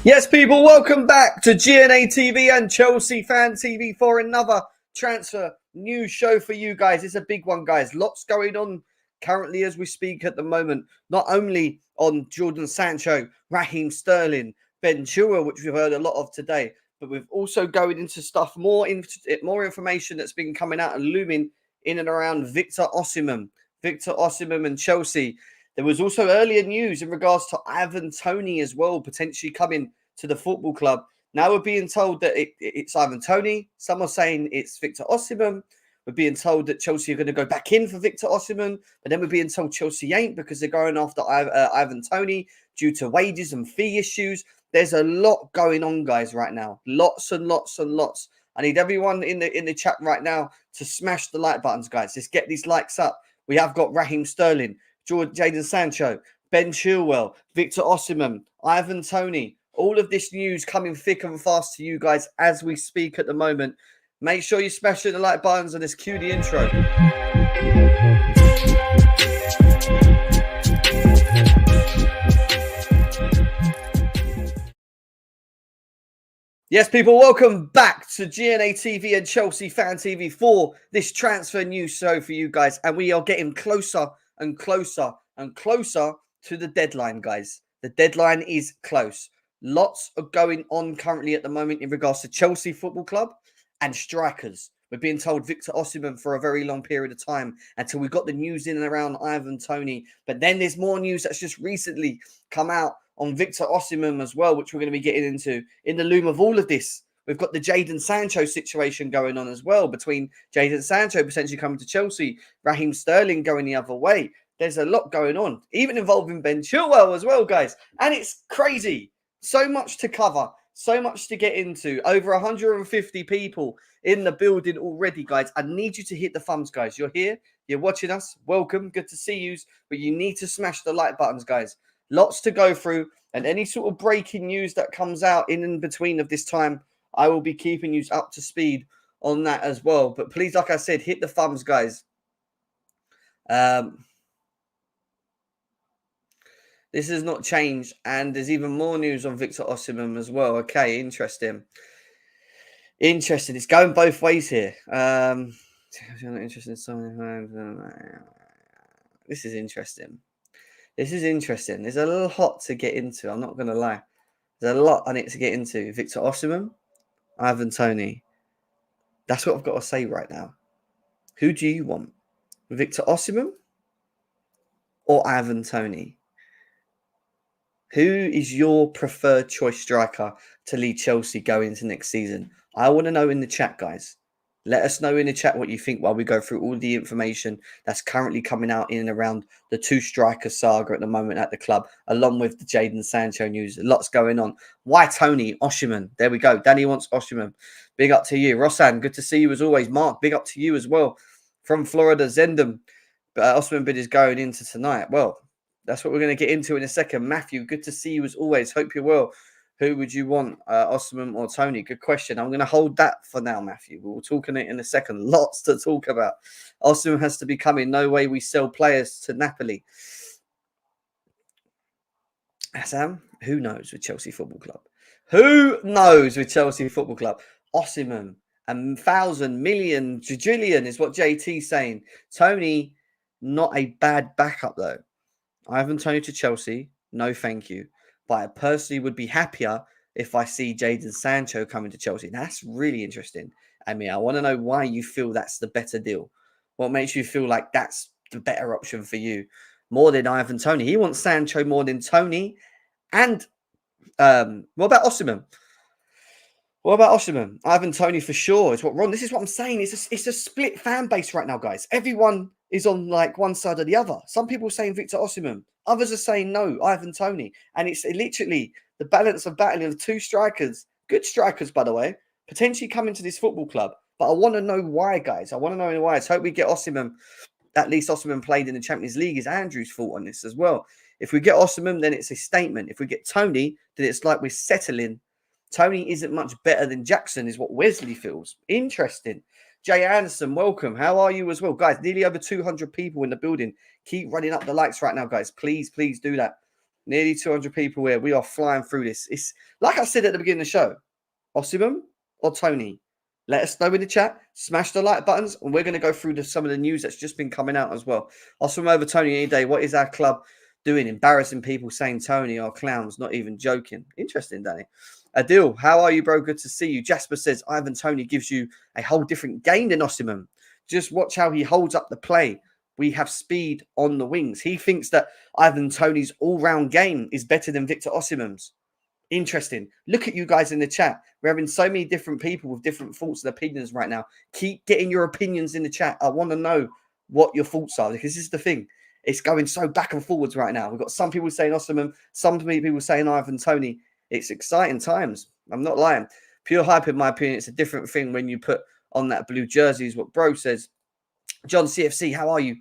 Yes, people, welcome back to GNA TV and Chelsea Fan TV for another transfer news show for you guys. It's a big one, guys. Lots going on currently as we speak at the moment. Not only on Jadon Sancho, Raheem Sterling, Ben Chilwell, which we've heard a lot of today, but we've also going into stuff more information that's been coming out and looming in and around Victor Osimhen and Chelsea. There was also earlier news in regards to Ivan Toney as well, potentially coming to the football club. Now we're being told that it's Ivan Toney. Some are saying it's Victor Osimhen. We're being told that Chelsea are going to go back in for Victor Osimhen, but then we're being told Chelsea ain't because they're going after Ivan Toney due to wages and fee issues. There's a lot going on, guys, right now. Lots and lots and lots. I need everyone in the chat right now to smash the like buttons, guys. Let's get these likes up. We have got Raheem Sterling, Jadon Sancho, Ben Chilwell, Victor Osimhen, Ivan Toney. All of this news coming thick and fast to you guys as we speak at the moment. Make sure you smash the like buttons and let's cue the intro. Yes, people, welcome back to GNA TV and Chelsea Fan TV for this transfer news show for you guys. And we are getting closer and closer and closer to the deadline, guys. The deadline is close. Lots are going on currently at the moment in regards to Chelsea Football Club and strikers. We're being told Victor Osimhen for a very long period of time until we got the news in and around Ivan Toney. But then there's more news that's just recently come out on Victor Osimhen as well, which we're going to be getting into in the loom of all of this. We've got the Jadon Sancho situation going on as well, between Jadon Sancho potentially coming to Chelsea, Raheem Sterling going the other way. There's a lot going on, even involving Ben Chilwell as well, guys. And it's crazy. So much to cover, so much to get into. Over 150 people in the building already, guys. I need you to hit the thumbs, guys. You're here, you're watching us. Welcome, good to see you. But you need to smash the like buttons, guys. Lots to go through, and any sort of breaking news that comes out in and between of this time, I will be keeping you up to speed on that as well. But please, like I said, hit the thumbs, guys. This has not changed, and there's even more news on Victor Osimhen as well. Okay, interesting. Interesting. It's going both ways here. If you're not interested in something, this is interesting. This is interesting. There's a lot to get into. I'm not going to lie. There's a lot I need to get into. Victor Osimhen, Ivan Toney. That's what I've got to say right now. Who do you want? Victor Osimhen or Ivan Toney? Who is your preferred choice striker to lead Chelsea going into next season? I want to know in the chat, guys. Let us know in the chat what you think while we go through all the information that's currently coming out in and around the two striker saga at the moment at the club, along with the Jadon Sancho news. Lots going on. Why Toney? Osimhen. There we go. Danny wants Osimhen. Big up to you. Rossan, good to see you as always. Mark, big up to you as well. From Florida, Zendam. Osimhen bid is going into tonight. Well, that's what we're going to get into in a second. Matthew, good to see you as always. Hope you're well. Who would you want, Osimhen or Toney? Good question. I'm going to hold that for now, Matthew. We'll talk on it in a second. Lots to talk about. Osimhen has to be coming. No way we sell players to Napoli. Sam, who knows with Chelsea Football Club? Who knows with Chelsea Football Club? Osimhen, 1,000 million, jillion is what JT's saying. Toney, not a bad backup though. Ivan Toney to Chelsea, no thank you. But I personally would be happier if I see Jadon Sancho coming to Chelsea. Now, that's really interesting. I mean, I want to know why you feel that's the better deal. What makes you feel like that's the better option for you? More than Ivan Toney. He wants Sancho more than Toney. And what about Osimhen? What about Osimhen? Ivan Toney for sure is what Ron. This is what I'm saying. It's a split fan base right now, guys. Everyone is on like one side or the other. Some people are saying Victor Osimhen. Others are saying no, Ivan Toney. And it's literally the balance of battling of two strikers. Good strikers, by the way. Potentially coming to this football club. But I want to know why, guys. I want to know why. I hope we get Osimhen. At least Osimhen played in the Champions League. Is Andrew's fault on this as well. If we get Osimhen, then it's a statement. If we get Toney, then it's like we're settling. Toney isn't much better than Jackson, is what Wesley feels. Interesting. Jay Anderson, welcome. How are you as well? Guys, nearly over 200 people in the building. Keep running up the likes right now, guys. Please, please do that. Nearly 200 people here. We are flying through this. It's like I said at the beginning of the show. Osimhen or Toney? Let us know in the chat. Smash the like buttons, and we're going to go through some of the news that's just been coming out as well. Osimhen over Toney any day. What is our club doing? Embarrassing people saying Toney are clowns, not even joking. Interesting, Danny. Adil, how are you, bro? Good to see you. Jasper says Ivan Toney gives you a whole different game than Osimhen. Just watch how he holds up the play. We have speed on the wings. He thinks that Ivan Toney's all-round game is better than Victor Osimhen's. Interesting. Look at you guys in the chat. We're having so many different people with different thoughts and opinions right now. Keep getting your opinions in the chat. I want to know what your thoughts are, because this is the thing. It's going so back and forwards right now. We've got some people saying Osimhen, some people saying Ivan Toney. It's exciting times. I'm not lying. Pure hype, in my opinion. It's a different thing when you put on that blue jersey, is what bro says. John CFC, how are you?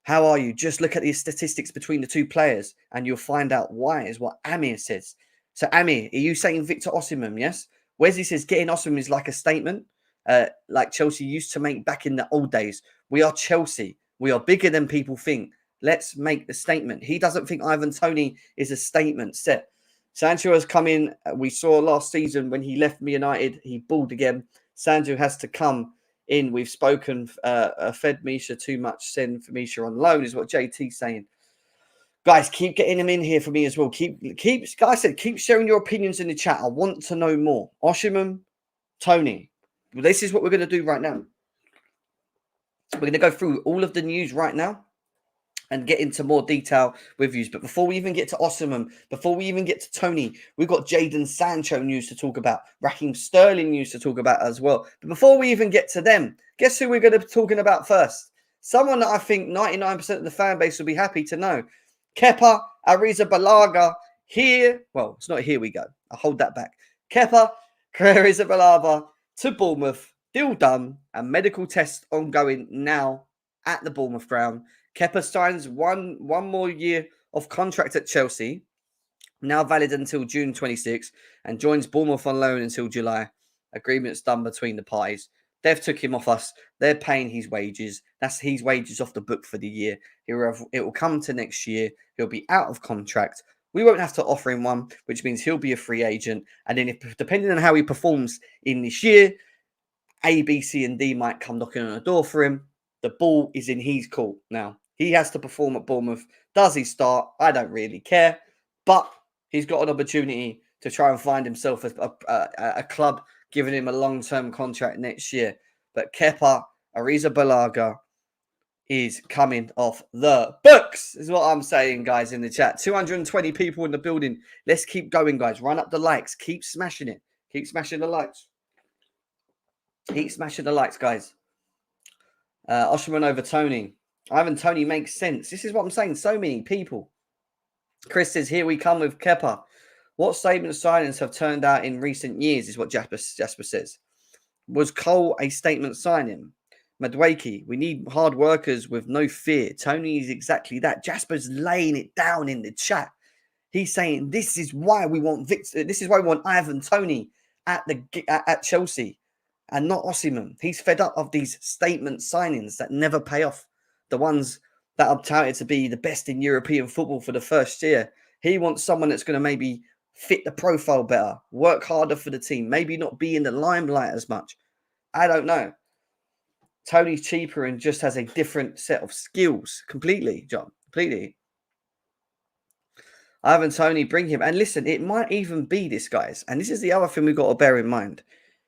How are you? Just look at the statistics between the two players and you'll find out why, is what Amir says. So, Amir, are you saying Victor Osimhen, yes? Wesley says getting Osimhen is like a statement, like Chelsea used to make back in the old days. We are Chelsea. We are bigger than people think. Let's make the statement. He doesn't think Ivan Toney is a statement set. Sancho has come in. We saw last season when he left United, he balled again. Sancho has to come in. We've spoken, fed Misha too much, send for Misha on loan, is what JT's saying. Guys, keep getting them in here for me as well. Guys said, keep sharing your opinions in the chat. I want to know more. Osimhen, Toney. Well, this is what we're going to do right now. We're going to go through all of the news right now and get into more detail with you. But before we even get to Osimhen, before we even get to Toney, we've got Jadon Sancho news to talk about, Raheem Sterling news to talk about as well. But before we even get to them, guess who we're going to be talking about first? Someone that I think 99% of the fan base will be happy to know. Kepa Arrizabalaga here. Well, it's not here we go. I'll hold that back. Kepa Arrizabalaga to Bournemouth. Deal done and medical test ongoing now at the Bournemouth ground. Kepa signs one more year of contract at Chelsea, now valid until June 26, and joins Bournemouth on loan until July. Agreements done between the parties. They've took him off us. They're paying his wages. That's his wages off the book for the year. It will come to next year. He'll be out of contract. We won't have to offer him one, which means he'll be a free agent. And then, depending on how he performs in this year, A, B, C, and D might come knocking on the door for him. The ball is in his court now. He has to perform at Bournemouth. Does he start? I don't really care. But he's got an opportunity to try and find himself a club giving him a long-term contract next year. But Kepa Arrizabalaga is coming off the books, is what I'm saying, guys, in the chat. 220 people in the building. Let's keep going, guys. Run up the likes. Keep smashing it. Keep smashing the likes. Keep smashing the likes, guys. Osimhen over Toney. Ivan Toney makes sense. This is what I'm saying. So many people. Chris says, here we come with Kepa. What statement signings have turned out in recent years, is what Jasper says. Was Cole a statement signing? Madwaki, we need hard workers with no fear. Toney is exactly that. Jasper's laying it down in the chat. He's saying this is why we want Victor. This is why we want Ivan Toney at Chelsea and not Osimhen. He's fed up of these statement signings that never pay off. The ones that are touted to be the best in European football for the first year. He wants someone that's going to maybe fit the profile better, work harder for the team, maybe not be in the limelight as much. I don't know. Toney's cheaper and just has a different set of skills. Completely, John. Completely. Ivan Toney, bring him. And listen, it might even be this, guys. And this is the other thing we've got to bear in mind.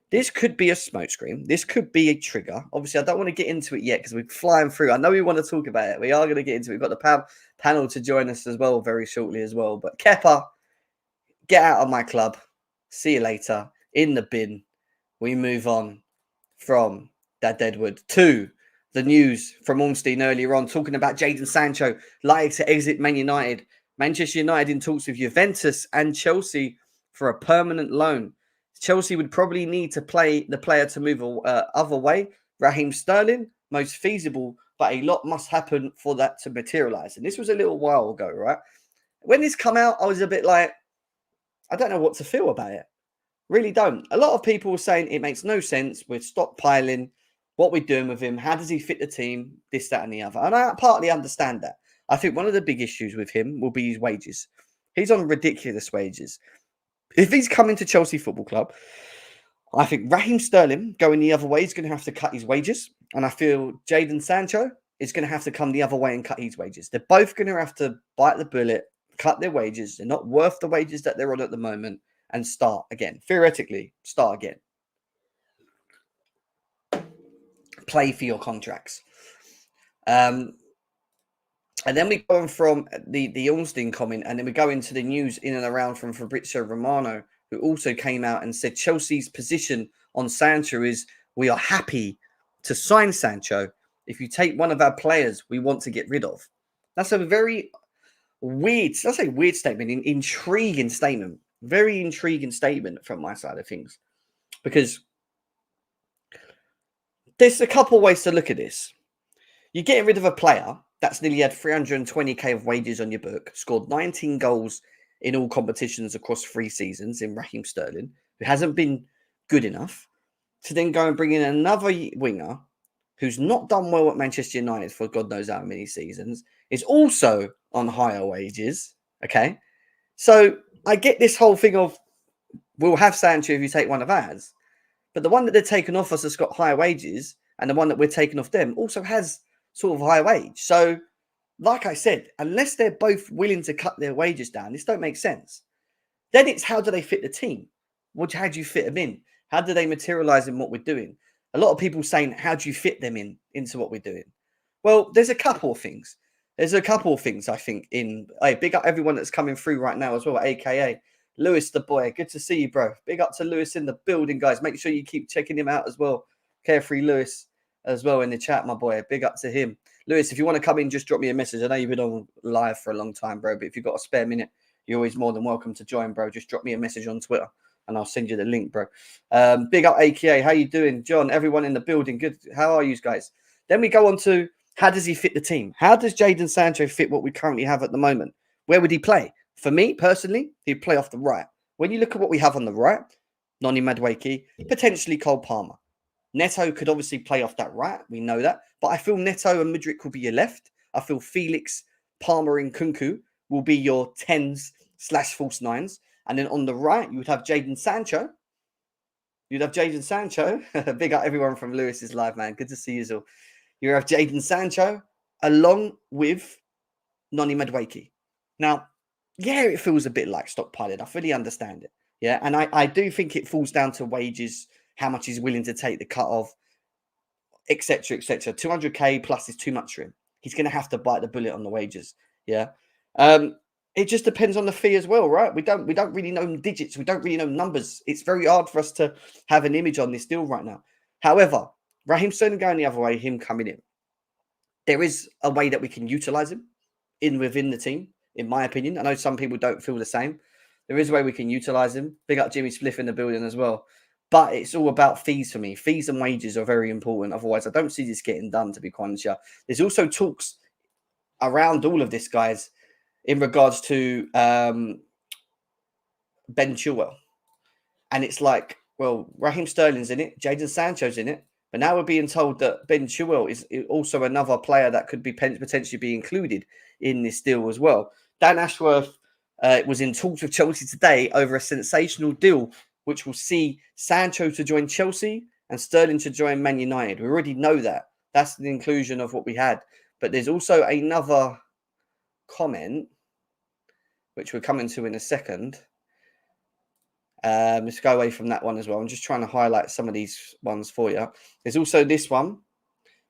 This could be a smokescreen. This could be a trigger. Obviously, I don't want to get into it yet because we're flying through. I know we want to talk about it. We are going to get into it. We've got the panel to join us as well very shortly as well. But Kepa, get out of my club. See you later. In the bin. We move on from that Deadwood to the news from Ornstein earlier on, talking about Jadon Sancho likely to exit Man United. Manchester United in talks with Juventus and Chelsea for a permanent loan. Chelsea would probably need to play the player to move other way. Raheem Sterling, most feasible, but a lot must happen for that to materialise. And this was a little while ago, right? When this come out, I was a bit like, I don't know what to feel about it. Really don't. A lot of people were saying it makes no sense. We're stockpiling. What we're doing with him. How does he fit the team? This, that, and the other. And I partly understand that. I think one of the big issues with him will be his wages. He's on ridiculous wages. If he's coming to Chelsea Football Club, I think Raheem Sterling going the other way is going to have to cut his wages. And I feel Jadon Sancho is going to have to come the other way and cut his wages. They're both going to have to bite the bullet, cut their wages. They're not worth the wages that they're on at the moment, and start again. Theoretically, start again. Play for your contracts. And then we go on from the Ornstein comment, and then we go into the news in and around from Fabrizio Romano, who also came out and said Chelsea's position on Sancho is we are happy to sign Sancho. If you take one of our players we want to get rid of. That's a very weird, let's say weird statement, intriguing statement. Very intriguing statement from my side of things. Because there's a couple ways to look at this. You're getting rid of a player that's nearly had 320k of wages on your book, scored 19 goals in all competitions across 3 seasons in Raheem Sterling, who hasn't been good enough, to then go and bring in another winger who's not done well at Manchester United for God knows how many seasons, is also on higher wages, okay? So I get this whole thing of, we'll have Sancho if you take one of ours, but the one that they're taking off us has got higher wages, and the one that we're taking off them also has sort of high wage. So, like I said, unless they're both willing to cut their wages down, this don't make sense. Then it's how do they fit the team? How do you fit them in? How do they materialize in what we're doing? A lot of people saying, how do you fit them into what we're doing? Well, there's a couple of things. I think hey, big up everyone that's coming through right now as well, aka Lewis the boy. Good to see you, bro. Big up to Lewis in the building, guys. Make sure you keep checking him out as well. Carefree Lewis as well in the chat, my boy. Big up to him. Lewis, if you want to come in, just drop me a message. I know you've been on live for a long time, bro, but if you've got a spare minute, you're always more than welcome to join, bro. Just drop me a message on Twitter and I'll send you the link, bro. Big up AKA. How you doing? John, everyone in the building. Good. How are you guys? Then we go on to how does he fit the team? How does Jadon Sancho fit what we currently have at the moment? Where would he play? For me, personally, he'd play off the right. When you look at what we have on the right, Noni Madueke, potentially Cole Palmer. Neto could obviously play off that right. We know that. But I feel Neto and Mudryk will be your left. I feel Felix, Palmer, and Kunku will be your 10s / false 9s. And then on the right, you would have Jadon Sancho. Big up everyone from Lewis's live, man. Good to see you all. You have Jadon Sancho along with Noni Madueke. Now, yeah, it feels a bit like stockpiling. I fully understand it. Yeah, and I do think it falls down to wages, how much he's willing to take the cut of, etc., etc. 200k plus is too much for him. He's going to have to bite the bullet on the wages. Yeah. It just depends on the fee as well, right? We don't really know digits. We don't really know numbers. It's very hard for us to have an image on this deal right now. However, Raheem Sterling going the other way, him coming in. There is a way that we can utilize him within the team, in my opinion. I know some people don't feel the same. There is a way we can utilize him. Big up Jimmy Spliff in the building as well. But it's all about fees for me. Fees and wages are very important. Otherwise, I don't see this getting done, to be quite honest. There's also talks around all of this, guys, in regards to Ben Chilwell. And it's like, well, Raheem Sterling's in it. Jadon Sancho's in it. But now we're being told that Ben Chilwell is also another player that could be potentially be included in this deal as well. Dan Ashworth was in talks with Chelsea today over a sensational deal, which will see Sancho to join Chelsea and Sterling to join Man United. We already know that. That's the inclusion of what we had. But there's also another comment, which we're coming to in a second. Let's go away from that one as well. I'm just trying to highlight some of these ones for you. There's also this one,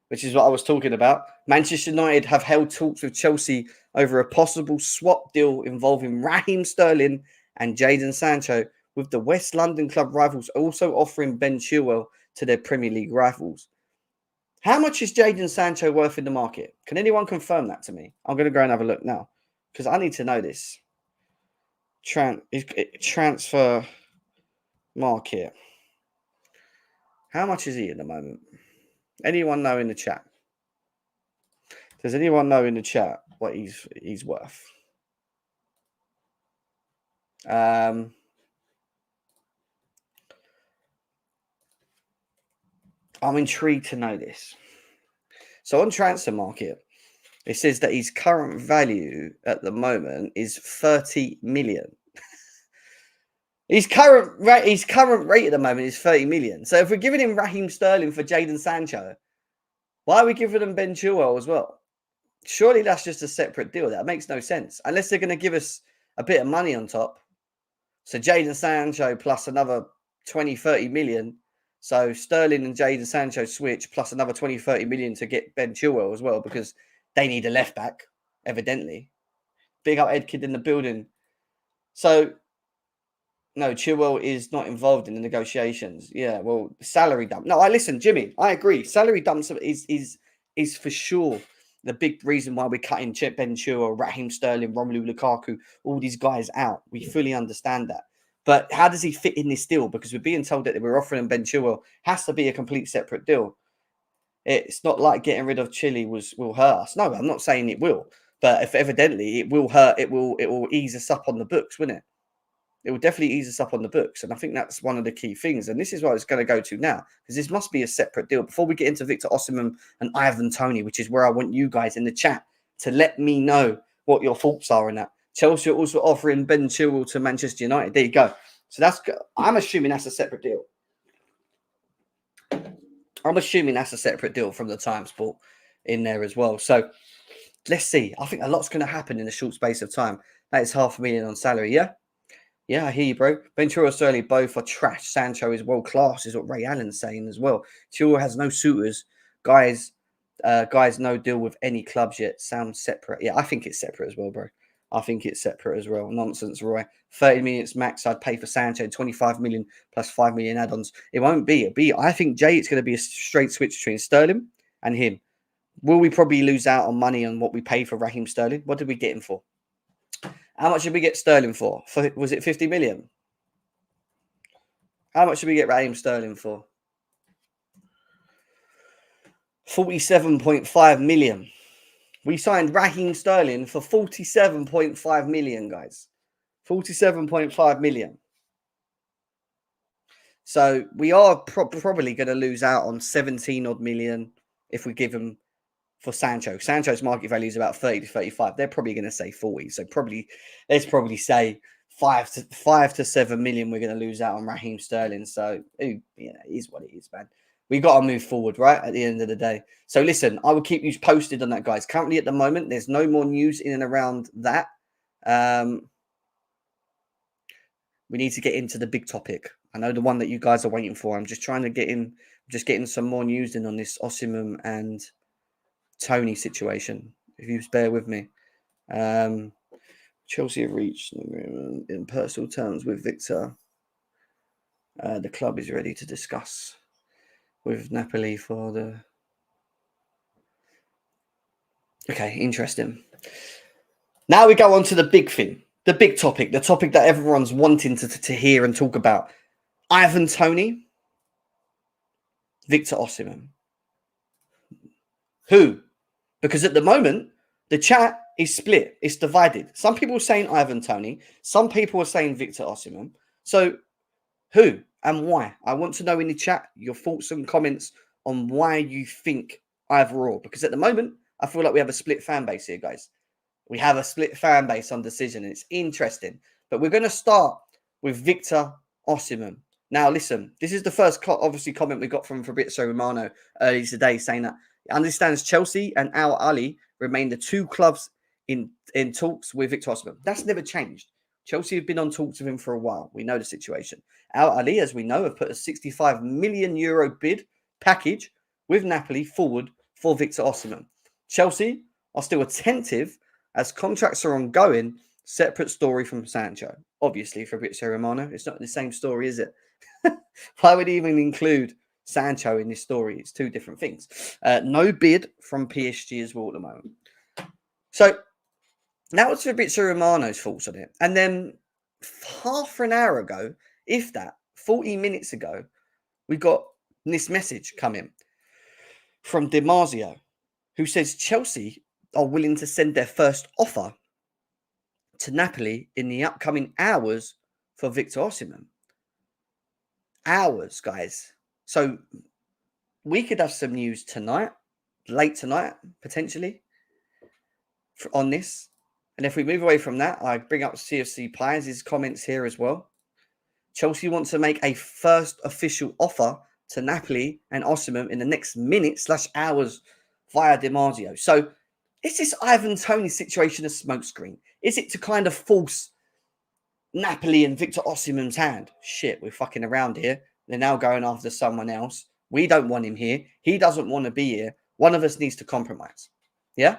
which is what I was talking about. Manchester United have held talks with Chelsea over a possible swap deal involving Raheem Sterling and Jadon Sancho, with the West London club rivals also offering Ben Chilwell to their Premier League rivals. How much is Jadon Sancho worth in the market? Can anyone confirm that to me? I'm going to go and have a look now because I need to know this. Transfer market. How much is he at the moment? Anyone know in the chat? Does anyone know in the chat what he's worth? I'm intrigued to know this. So on transfer market, It says that his current value at the moment is 30 million. His current rate at the moment is 30 million. So if we're giving him Raheem Sterling for Jadon Sancho, why are we giving him Ben Chilwell as well? Surely that's just a separate deal. That makes no sense. Unless they're going to give us a bit of money on top. So Jadon Sancho plus another 20, 30 million. So Sterling and Jadon Sancho switch plus another 20, 30 million to get Ben Chilwell as well, because they need a left back, evidently. Big up Ed Kid in the building. So, no, Chilwell is not involved in the negotiations. Yeah, well, salary dump. No, listen, Jimmy, I agree. Salary dumps is for sure the big reason why we're cutting Ben Chilwell, Raheem Sterling, Romelu Lukaku, all these guys out. We fully understand that. But how does he fit in this deal? Because we're being told that we're offering him Ben Chilwell. Has to be a complete separate deal. It's not like getting rid of Chile will hurt us. No, I'm not saying it will. But if evidently it will hurt, it will ease us up on the books, wouldn't it? It will definitely ease us up on the books. And I think that's one of the key things. And this is what it's going to go to now, because this must be a separate deal. Before we get into Victor Osimhen and Ivan Toney, which is where I want you guys in the chat to let me know what your thoughts are on that. Chelsea are also offering Ben Chilwell to Manchester United. There you go. So I'm assuming that's a separate deal. I'm assuming that's a separate deal from the Time Sport in there as well. So let's see. I think a lot's going to happen in a short space of time. That is $500,000 on salary, yeah? Yeah, I hear you, bro. Ben Chilwell and Sterling both are trash. Sancho is world class, is what Ray Allen's saying as well. Chilwell has no suitors. Guys, no deal with any clubs yet. Sounds separate. Yeah, I think it's separate as well, bro. I think it's separate as well. Nonsense, Roy. 30 minutes max I'd pay for Sancho, 25 million plus 5 million add-ons. It won't be. It'll be. I think, Jay, it's going to be a straight switch between Sterling and him. Will we probably lose out on money on what we pay for Raheem Sterling? What did we get him for? How much did we get Sterling for? Was it 50 million? How much did we get Raheem Sterling for? 47.5 million. We signed Raheem Sterling for 47.5 million, guys. 47.5 million. So we are probably going to lose out on 17 odd million if we give him for Sancho. Sancho's market value is about 30 to 35. They're probably going to say 40. So let's probably say 5 to 7 million we're going to lose out on Raheem Sterling. So it is what it is, man. We got to move forward, right, at the end of the day. So listen, I will keep you posted on that, guys. Currently at the moment, there's no more news in and around that. We need to get into the big topic. I know the one that you guys are waiting for. I'm just trying to getting some more news in on this Osimhen and Toney situation. If you bear with me. Chelsea have reached an agreement in personal terms with Victor. The club is ready to discuss with Napoli for the... Okay, interesting. Now we go on to the big thing, the big topic, the topic that everyone's wanting to hear and talk about. Ivan Toney, Victor Osimhen. Who? Because at the moment, the chat is split. It's divided. Some people are saying Ivan Toney. Some people are saying Victor Osimhen. So who and why? I want to know in the chat your thoughts and comments on why you think either or. Because at the moment, I feel like we have a split fan base here, guys. We have a split fan base on decision, and it's interesting. But we're going to start with Victor Osimhen. Now, listen, this is the first, obviously, comment we got from Fabrizio Romano earlier today, saying that he understands Chelsea and Al Ahly remain the two clubs in talks with Victor Osimhen. That's never changed. Chelsea have been on talks with him for a while. We know the situation. Al Ahly, as we know, have put a 65 million euro bid package with Napoli forward for Victor Osimhen. Chelsea are still attentive as contracts are ongoing. Separate story from Sancho. Obviously, Fabrizio Romano, it's not the same story, is it? Why would he even include Sancho in this story? It's two different things. No bid from PSG as well at the moment. So now it's Fabrizio Romano's thoughts on it. And then half an hour ago, if that, 40 minutes ago, we got this message coming from DiMarzio, who says Chelsea are willing to send their first offer to Napoli in the upcoming hours for Victor Osimhen. Hours, guys. So we could have some news tonight, late tonight, potentially. on this. And if we move away from that, I bring up CFC Pies' comments here as well. Chelsea wants to make a first official offer to Napoli and Osimhen in the next minutes/hours via DiMarzio. So is this Ivan Toney situation a smokescreen? Is it to kind of force Napoli and Victor Osimhen's hand? Shit, we're fucking around here. They're now going after someone else. We don't want him here. He doesn't want to be here. One of us needs to compromise. Yeah?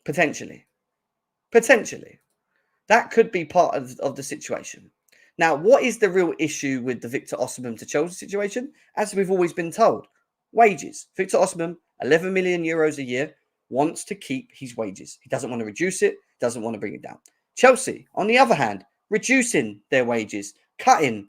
Potentially. That could be part of the situation. Now, what is the real issue with the Victor Osimhen to Chelsea situation? As we've always been told, wages. Victor Osimhen, 11 million euros a year, wants to keep his wages. He doesn't want to reduce it, doesn't want to bring it down. Chelsea, on the other hand, reducing their wages, cutting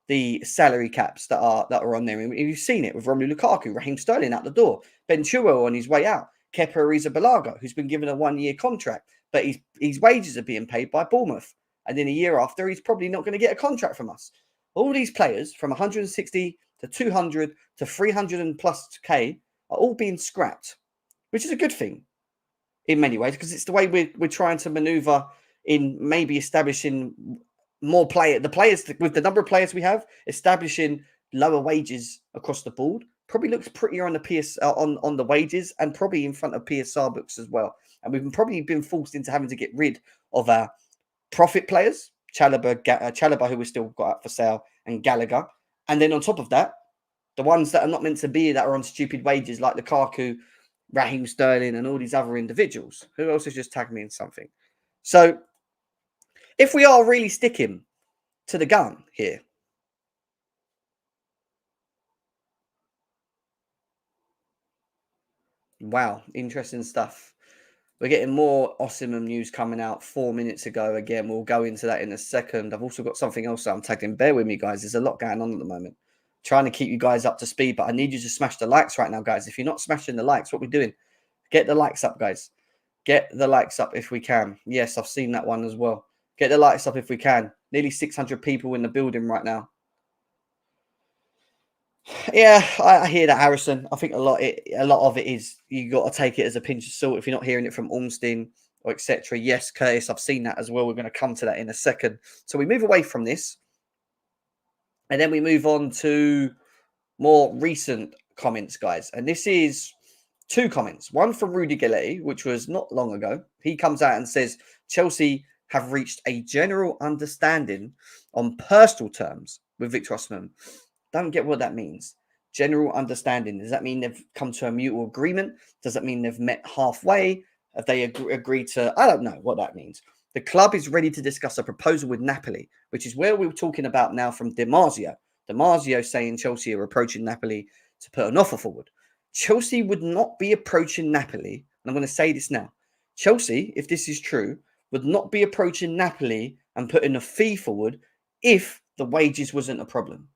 the salary caps that are on there. You've seen it with Romelu Lukaku, Raheem Sterling out the door, Ben Chilwell on his way out, Kepa Arrizabalaga, who's been given a 1-year contract, but his wages are being paid by Bournemouth. And then a year after, he's probably not going to get a contract from us. All these players from 160 to 200 to 300 and plus K are all being scrapped, which is a good thing in many ways, because it's the way we're trying to maneuver in maybe establishing more the players with the number of players we have, establishing lower wages across the board probably looks prettier on the on the wages, and probably in front of PSR books as well. And we've probably been forced into having to get rid of our profit players, Chalobah, who we still got up for sale, and Gallagher. And then on top of that, the ones that are not meant to be that are on stupid wages, like Lukaku, Raheem Sterling, and all these other individuals. Who else has just tagged me in something? So if we are really sticking to the gun here, wow, interesting stuff. We're getting more Osimhen news coming out 4 minutes ago. Again, we'll go into that in a second. I've also got something else that I'm tagged in. Bear with me, guys. There's a lot going on at the moment. Trying to keep you guys up to speed, but I need you to smash the likes right now, guys. If you're not smashing the likes, what we're doing, get the likes up, guys. Get the likes up if we can. Yes, I've seen that one as well. Get the likes up if we can. Nearly 600 people in the building right now. Yeah, I hear that, Harrison. I think a lot of it is you got to take it as a pinch of salt if you're not hearing it from Ormstein or etc. Yes, Curtis, I've seen that as well. We're going to come to that in a second. So we move away from this, and then we move on to more recent comments, guys. And this is 2 comments. One from Rudy Galetti, which was not long ago. He comes out and says Chelsea have reached a general understanding on personal terms with Victor Osimhen. Don't get what that means. General understanding. Does that mean they've come to a mutual agreement? Does that mean they've met halfway? Have they agreed to... I don't know what that means. The club is ready to discuss a proposal with Napoli, which is where we were talking about now from DiMarzio. DiMarzio saying Chelsea are approaching Napoli to put an offer forward. Chelsea would not be approaching Napoli, and I'm going to say this now. Chelsea, if this is true, would not be approaching Napoli and putting a fee forward if the wages wasn't a problem.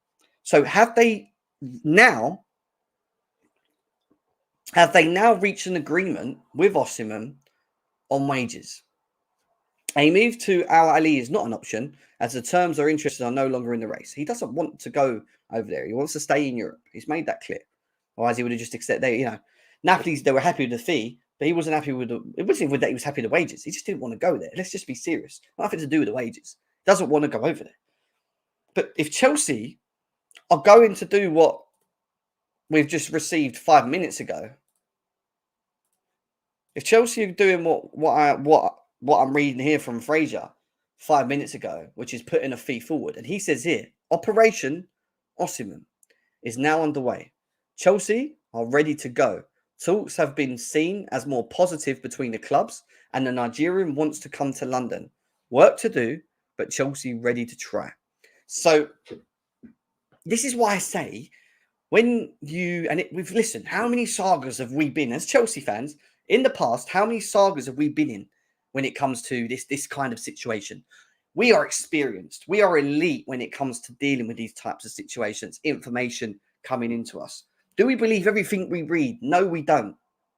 So have they now reached an agreement with Osimhen on wages? A move to Al Ali is not an option, as the terms are interested are no longer in the race. He doesn't want to go over there. He wants to stay in Europe. He's made that clear. Otherwise, he would have just accepted. Napoli's, they were happy with the fee, but he wasn't happy with it wasn't even that he was happy with the wages. He just didn't want to go there. Let's just be serious. Nothing to do with the wages. He doesn't want to go over there. But if Chelsea are going to do what we've just received 5 minutes ago, if Chelsea are doing what I'm reading here from Fraser 5 minutes ago, which is putting a fee forward, and he says here, Operation Osimhen is now underway. Chelsea are ready to go. Talks have been seen as more positive between the clubs, and the Nigerian wants to come to London. Work to do, but Chelsea ready to try. So this is why I say, we've listened, how many sagas have we been as Chelsea fans in the past? How many sagas have we been in when it comes to this kind of situation? We are experienced. We are elite when it comes to dealing with these types of situations, information coming into us. Do we believe everything we read? No, we don't.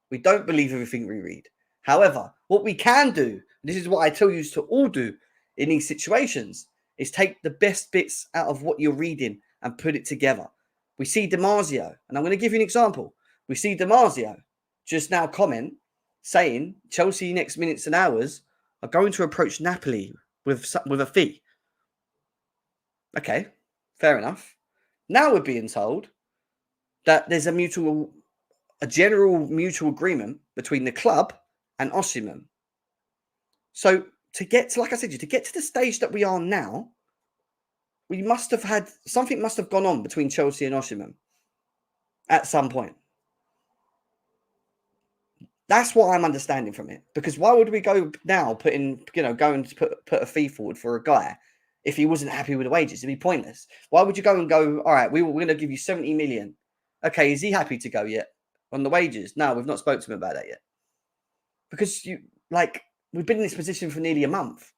We don't believe everything we read. However, what we can do, this is what I tell you to all do in these situations, is take the best bits out of what you're reading and put it together. We see DiMarzio, and I'm going to give you an example. We see DiMarzio just now comment saying Chelsea next minutes and hours are going to approach Napoli with a fee. Okay, fair enough. Now we're being told that there's a general mutual agreement between the club and Osimhen. So to get to, like I said, to get to the stage that we are now, we must have had something must have gone on between Chelsea and Osimhen at some point. That's what I'm understanding from it. Because why would we go now going to put a fee forward for a guy if he wasn't happy with the wages? It'd be pointless. Why would you go and go, all right, we're going to give you 70 million. Okay, is he happy to go yet on the wages? No, we've not spoken to him about that yet. Because we've been in this position for nearly a month.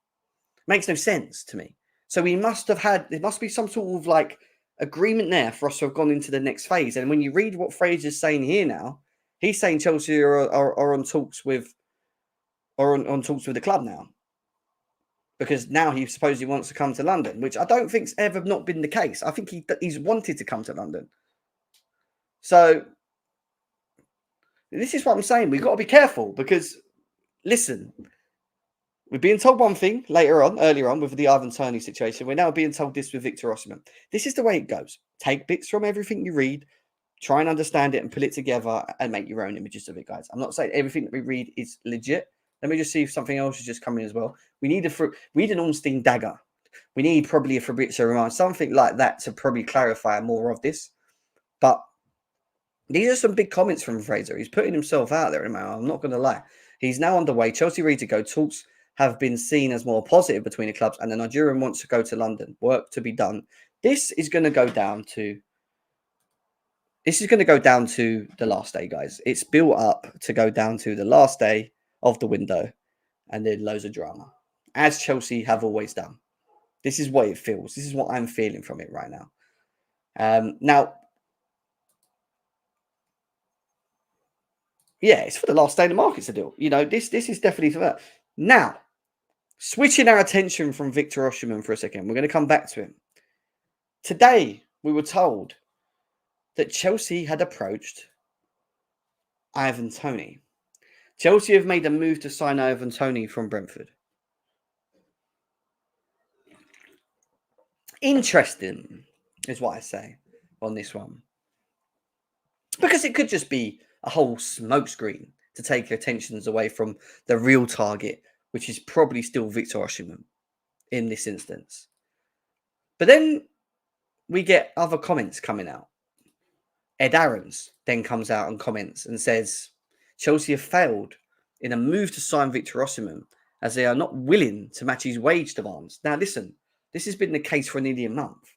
Makes no sense to me. So there must be some sort of agreement there for us to have gone into the next phase. And when you read what Fraser's saying here now, he's saying Chelsea are on talks with on talks with the club now. Because now he supposedly wants to come to London, which I don't think's ever not been the case. I think he's wanted to come to London. So this is what I'm saying. We've got to be careful because, listen, we're being told one thing earlier on with the Ivan Toney situation. We're now being told this with Victor Osimhen. This is the way it goes. Take bits from everything you read, try and understand it and put it together and make your own images of it, guys. I'm not saying everything that we read is legit. Let me just see if something else is just coming as well. We need an Ornstein dagger. We need probably a Fabrizio Romano, something like that to probably clarify more of this. But these are some big comments from Fraser. He's putting himself out there. I'm not going to lie. He's now underway. Chelsea ready to go. Talks have been seen as more positive between the clubs, and the Nigerian wants to go to London. Work to be done. This is going to go down to the last day, guys. It's built up to go down to the last day of the window, and then loads of drama, as Chelsea have always done. This is what it feels. This is what I'm feeling from it right now. Now, yeah, it's for the last day of the market's a deal. This is definitely for that. Now, switching our attention from Victor Osimhen for a second, we're going to come back to him. Today, we were told that Chelsea had approached Ivan Toney. Chelsea have made a move to sign Ivan Toney from Brentford. Interesting is what I say on this one. Because it could just be a whole smokescreen to take your attentions away from the real target, which is probably still Victor Osimhen in this instance. But then we get other comments coming out. Ed Aarons then comes out and comments and says Chelsea have failed in a move to sign Victor Osimhen as they are not willing to match his wage demands. Now, listen, this has been the case for nearly a month.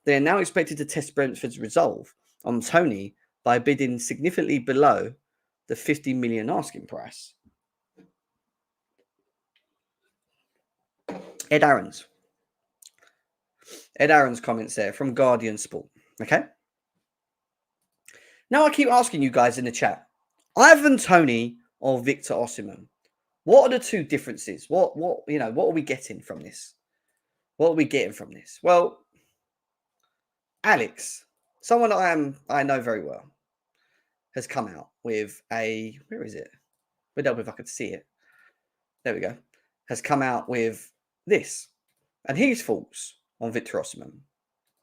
They are now expected to test Brentford's resolve on Toney by bidding significantly below the 50 million asking price. Ed Aarons comments there from Guardian Sport. Okay. Now I keep asking you guys in the chat, Ivan Toney or Victor Osimhen? What are the two differences? What are we getting from this? What are we getting from this? Well, Alex, someone I know very well, has come out with where is it? I don't know if I could see it. There we go. Has come out with this and his thoughts on Victor Osimhen.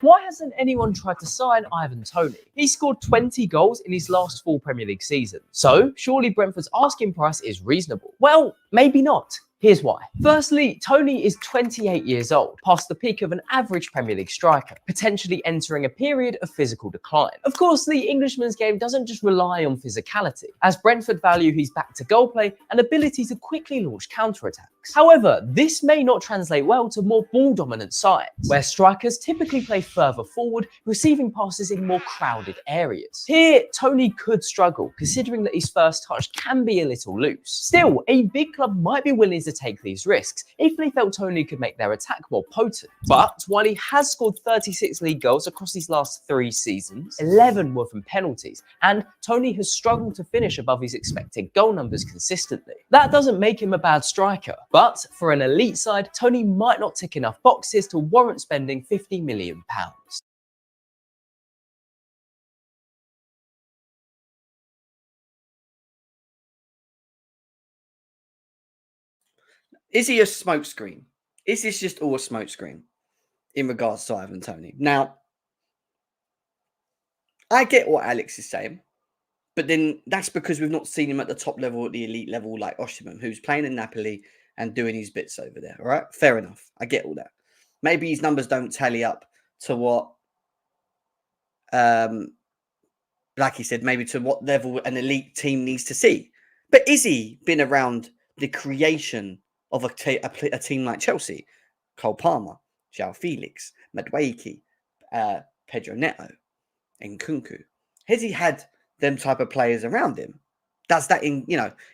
Why hasn't anyone tried to sign Ivan Toney? He scored 20 goals in his last 4 Premier League seasons. So surely Brentford's asking price is reasonable. Well, maybe not. Here's why. Firstly, Toney is 28 years old, past the peak of an average Premier League striker, potentially entering a period of physical decline. Of course, the Englishman's game doesn't just rely on physicality, as Brentford value his back-to-goal play and ability to quickly launch counter-attacks. However, this may not translate well to more ball-dominant sides, where strikers typically play further forward, receiving passes in more crowded areas. Here, Toney could struggle, considering that his first touch can be a little loose. Still, a big club might be willing to take these risks if they felt Toney could make their attack more potent. But while he has scored 36 league goals across his last 3 seasons, 11 were from penalties, and Toney has struggled to finish above his expected goal numbers consistently. That doesn't make him a bad striker, but for an elite side, Toney might not tick enough boxes to warrant spending £50 million. Is he a smokescreen? Is this just all a smokescreen in regards to Ivan Toney? Now, I get what Alex is saying, but then that's because we've not seen him at the top level, at the elite level, like Osimhen, who's playing in Napoli and doing his bits over there. All right, fair enough. I get all that. Maybe his numbers don't tally up to what, like he said, maybe to what level an elite team needs to see. But is he been around the creation of a team like Chelsea? Cole Palmer, João Felix, Madueke, Pedro Neto, and Nkunku. Has he had them type of players around him? Does that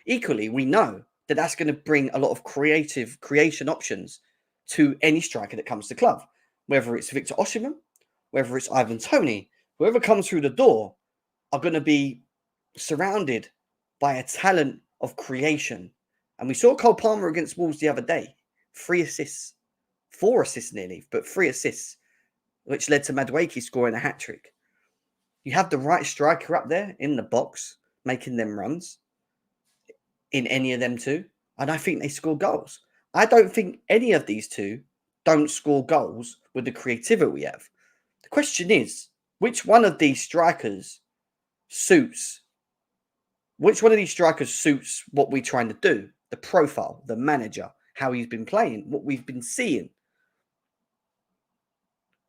equally, we know that that's going to bring a lot of creation options to any striker that comes to club, whether it's Victor Osimhen, whether it's Ivan Toney, whoever comes through the door are going to be surrounded by a talent of creation. And we saw Cole Palmer against Wolves the other day, 3 assists, 4 assists nearly, but 3 assists, which led to Madueke scoring a hat-trick. You have the right striker up there in the box, making them runs in any of them two, and I think they score goals. I don't think any of these two don't score goals with the creativity we have. The question is, which one of these strikers suits what we're trying to do? The profile, the manager, how he's been playing, what we've been seeing.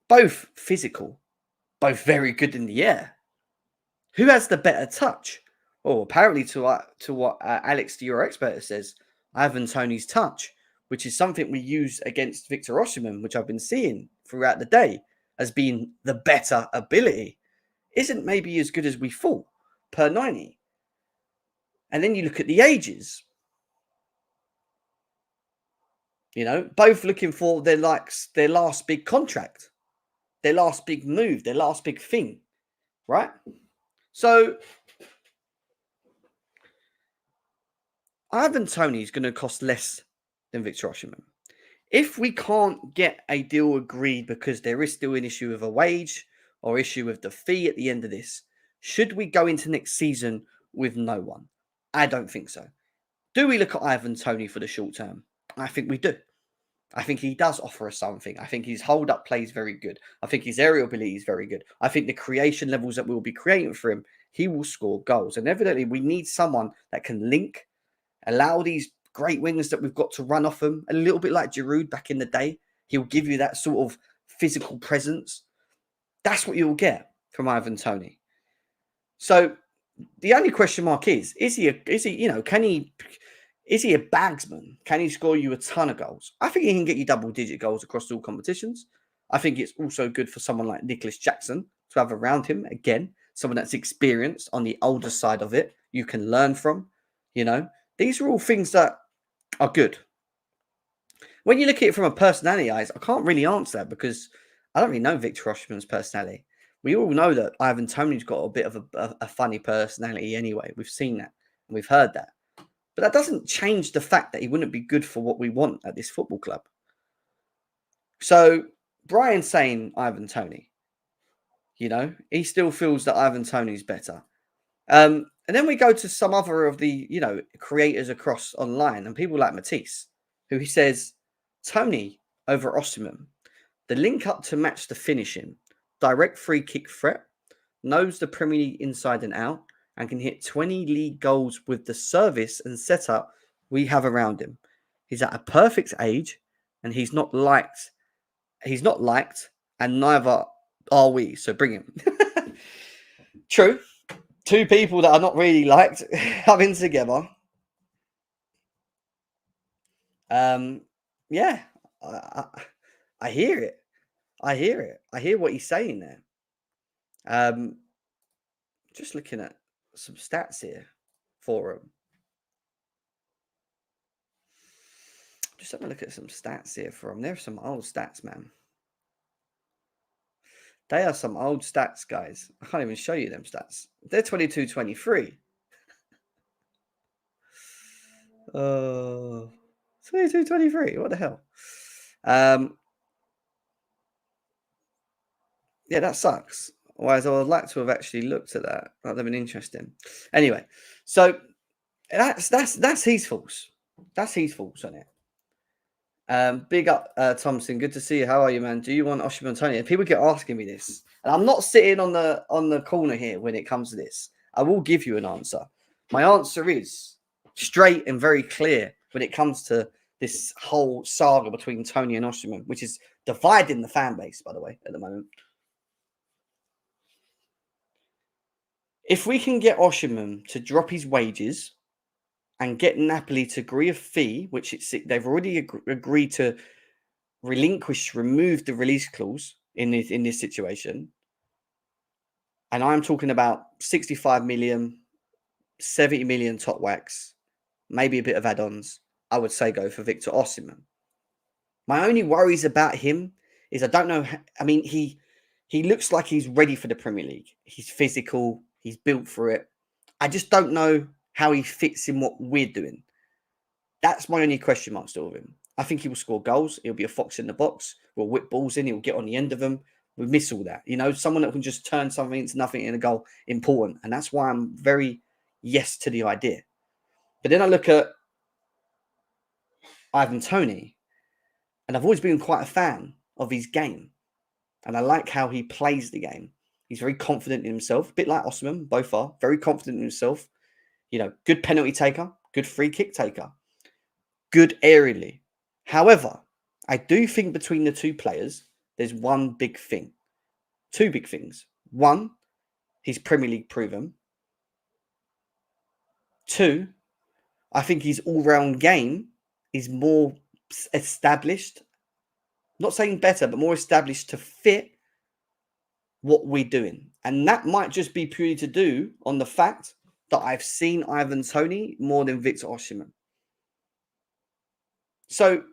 Both physical, both very good in the air. Who has the better touch? Well, apparently to what Alex, your expert, says, Ivan Toney's touch, which is something we use against Victor Osimhen, which I've been seeing throughout the day as being the better ability, isn't maybe as good as we thought per 90. And then you look at the ages. Both looking for their last big contract, their last big move, their last big thing, right? So Ivan Toney is going to cost less than Victor Osimhen. If we can't get a deal agreed because there is still an issue with a wage or issue with the fee at the end of this, should we go into next season with no one? I don't think so. Do we look at Ivan Toney for the short term? I think we do. I think he does offer us something. I think his hold-up play is very good. I think his aerial ability is very good. I think the creation levels that we'll be creating for him, he will score goals. And evidently, we need someone that can link, allow these great wings that we've got to run off them, a little bit like Giroud back in the day. He'll give you that sort of physical presence. That's what you'll get from Ivan Toney. So the only question mark is he a bagsman? Can he score you a ton of goals? I think he can get you double-digit goals across all competitions. I think it's also good for someone like Nicholas Jackson to have around him, again, someone that's experienced on the older side of it, you can learn from. These are all things that are good. When you look at it from a personality eyes, I can't really answer that because I don't really know Victor Osimhen's personality. We all know that Ivan Toney's got a bit of a funny personality anyway. We've seen that and we've heard that. But that doesn't change the fact that he wouldn't be good for what we want at this football club. So Brian's saying Ivan Toney. He still feels that Ivan Toney's better. And then we go to some other of the, creators across online and people like Matisse, who he says, Toney over Osimhen, the link up to match the finishing, direct free kick threat, knows the Premier League inside and out, and can hit 20 league goals with the service and setup we have around him. He's at a perfect age, and he's not liked, and neither are we. So bring him. True. 2 people that are not really liked coming together. Yeah, I hear it. I hear what he's saying there. Just looking at some stats here for him. Just having a look at some stats here for him. There's some old stats, man. They are some old stats, guys. I can't even show you them stats. They're 22-23. 22-23. What the hell? Yeah, that sucks. Whereas I would like to have actually looked at that. That'd have been interesting. Anyway, so that's his faults. That's his faults on it. Big up, Thompson. Good to see you. How are you, man? Do you want Osimhen and Toney? People get asking me this, and I'm not sitting on the corner here when it comes to this. I will give you an answer. My answer is straight and very clear when it comes to this whole saga between Toney and Osimhen, which is dividing the fan base, by the way, at the moment. If we can get Osimhen to drop his wages and get Napoli to agree a fee, which they've already agreed to remove the release clause in this situation, and I'm talking about 65 million, 70 million top wax, maybe a bit of add-ons, I would say go for Victor Osimhen. My only worries about him is I don't know. I mean, he looks like he's ready for the Premier League. He's physical. He's built for it. I just don't know how he fits in what we're doing. That's my only question mark still with him. I think he will score goals. He'll be a fox in the box. We'll whip balls in. He'll get on the end of them. We miss all that. You know, someone that can just turn something into nothing in a goal, important. And that's why I'm very yes to the idea. But then I look at Ivan Toney, and I've always been quite a fan of his game. And I like how he plays the game. He's very confident in himself, a bit like Osimhen, both are very confident in himself. You know, good penalty taker, good free kick taker, good aerially. However, I do think between the two players, there's one big thing. Two big things. One, he's Premier League proven. Two, I think his all-round game is more established. Not saying better, but more established to fit what we're doing. And that might just be purely to do on the fact that I've seen Ivan Toney more than Victor Osimhen. So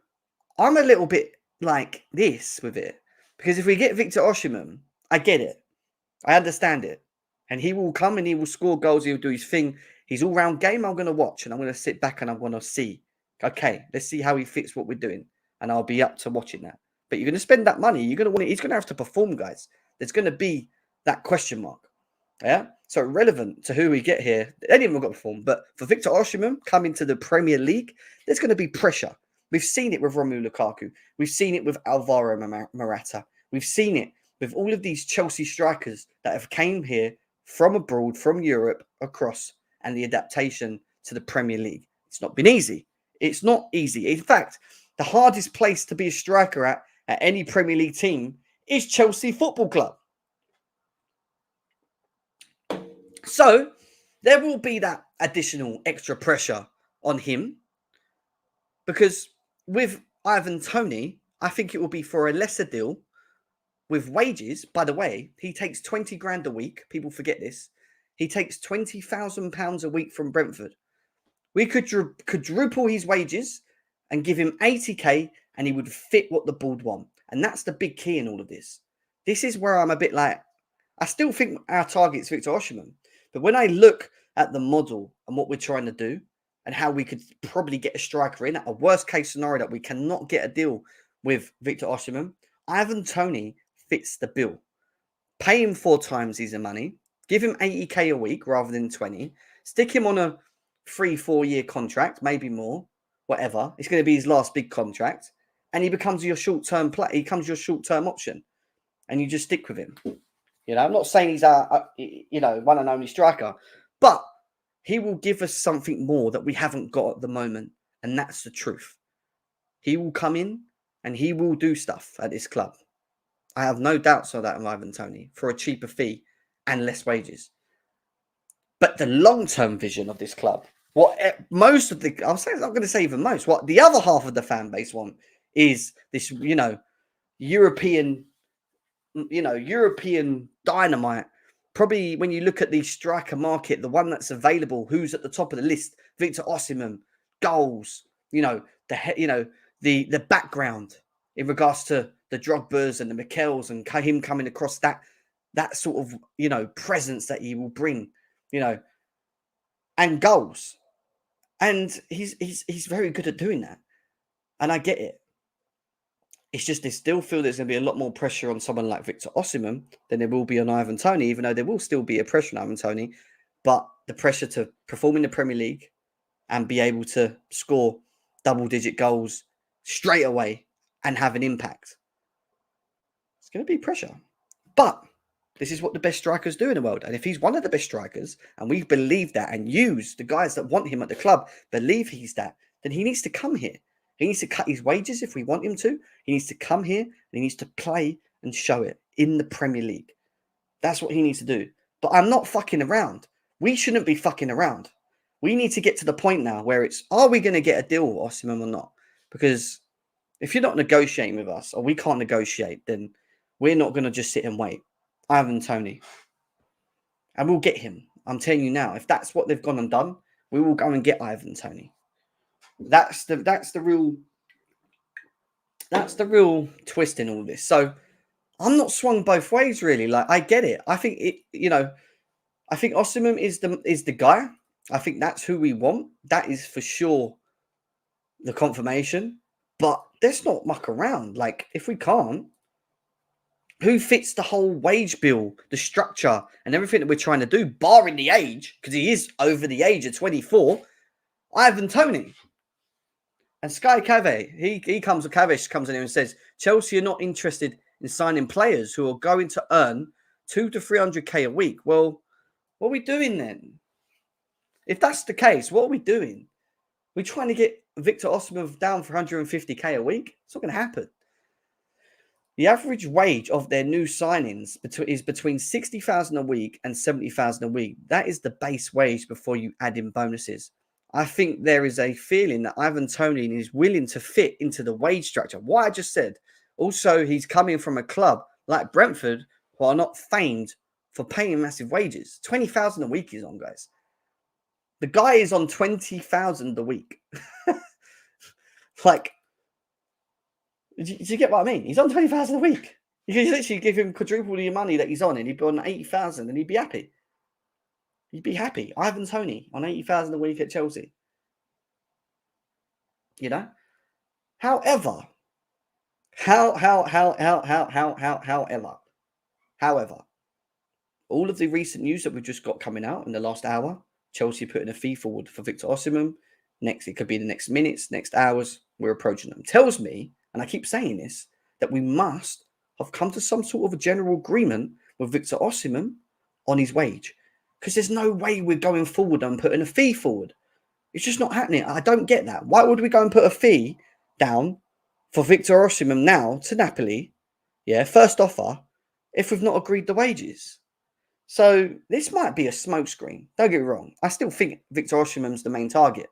I'm a little bit like this with it. Because if we get Victor Osimhen, I get it. I understand it. And he will come and he will score goals. He'll do his thing. His all-round game I'm going to watch. And I'm going to sit back and I'm going to see. Okay, let's see how he fits what we're doing. And I'll be up to watching that. But you're going to spend that money. You're going to want it. He's going to have to perform, guys. There's going to be that question mark. Yeah? So relevant to who we get here. Any of them have got to perform. But for Victor Osimhen coming to the Premier League, there's going to be pressure. We've seen it with Romelu Lukaku. We've seen it with Alvaro Morata. We've seen it with all of these Chelsea strikers that have came here from abroad, from Europe, across, and the adaptation to the Premier League. It's not been easy. It's not easy. In fact, the hardest place to be a striker at any Premier League team is Chelsea Football Club. So there will be that additional extra pressure on him because with Ivan Toney, I think it will be for a lesser deal with wages. By the way, he takes 20 grand a week. People forget this. He takes £20,000 a week from Brentford. We could quadruple his wages and give him 80k and he would fit what the board want. And that's the big key in all of this. This is where I'm a bit like, I still think our target's Victor Osimhen. But when I look at the model and what we're trying to do and how we could probably get a striker in, a worst case scenario that we cannot get a deal with Victor Osimhen, Ivan Toney fits the bill. Pay him 4 times his money, give him 80k a week rather than 20, stick him on a 3-4 year contract, maybe more, whatever. It's going to be his last big contract, and he becomes your short-term play. He becomes your short-term option, and you just stick with him. You know, I'm not saying he's one and only striker, but he will give us something more that we haven't got at the moment, and that's the truth. He will come in and he will do stuff at this club. I have no doubts on that of Ivan Toney for a cheaper fee and less wages. But the long-term vision of this club, what most of the, I'm going to say even most, what the other half of the fan base want is this, European dynamite. Probably when you look at the striker market, the one that's available, who's at the top of the list, Victor Osimhen, goals, the background in regards to the Drogbas and the Mikkels and him coming across that sort of, presence that he will bring, and goals. And he's very good at doing that. And I get it. It's just they still feel there's going to be a lot more pressure on someone like Victor Osimhen than there will be on Ivan Toney, even though there will still be a pressure on Ivan Toney. But the pressure to perform in the Premier League and be able to score double-digit goals straight away and have an impact. It's going to be pressure. But this is what the best strikers do in the world. And if he's one of the best strikers, and we believe that, and use the guys that want him at the club, believe he's that, then he needs to come here. He needs to cut his wages if we want him to. He needs to come here and he needs to play and show it in the Premier League. That's what he needs to do. But I'm not fucking around. We shouldn't be fucking around. We need to get to the point now where it's, are we going to get a deal with Osimhen or not? Because if you're not negotiating with us, or we can't negotiate, then we're not going to just sit and wait. Ivan Toney. And we'll get him. I'm telling you now, if that's what they've gone and done, we will go and get Ivan Toney. That's the real twist in all this. So I'm not swung both ways, really. Like, I get it. I think I think Osimhen is the guy. I think that's who we want. That is for sure the confirmation. But let's not muck around. Like, if we can't, who fits the whole wage bill, the structure, and everything that we're trying to do, barring the age, because he is over the age of 24, Ivan Toney. And Sky Cavish comes in here and says, Chelsea are not interested in signing players who are going to earn 200 to 300k a week. Well, what are we doing then? If that's the case, what are we doing? We're trying to get Victor Osimhen down for 150k a week? It's not going to happen. The average wage of their new signings is between 60,000 a week and 70,000 a week. That is the base wage before you add in bonuses. I think there is a feeling that Ivan Toney is willing to fit into the wage structure. What I just said. Also, he's coming from a club like Brentford who are not famed for paying massive wages. 20,000 a week he's on, guys. The guy is on 20,000 a week. Like, do you get what I mean? He's on 20,000 a week. You can literally give him quadruple the money that he's on, and he'd be on 80,000, and he'd be happy. He'd be happy. Ivan Toney on 80,000 a week at Chelsea. You know? However, all of the recent news that we've just got coming out in the last hour, Chelsea putting a fee forward for Victor Osimhen. Next, it could be the next minutes, next hours, we're approaching them. Tells me, and I keep saying this, that we must have come to some sort of a general agreement with Victor Osimhen on his wage. Because there's no way we're going forward and putting a fee forward. It's just not happening. I don't get that. Why would we go and put a fee down for Victor Osimhen now to Napoli, first offer, if we've not agreed the wages? So this might be a smokescreen. Don't get me wrong. I still think Victor Osimhen's the main target.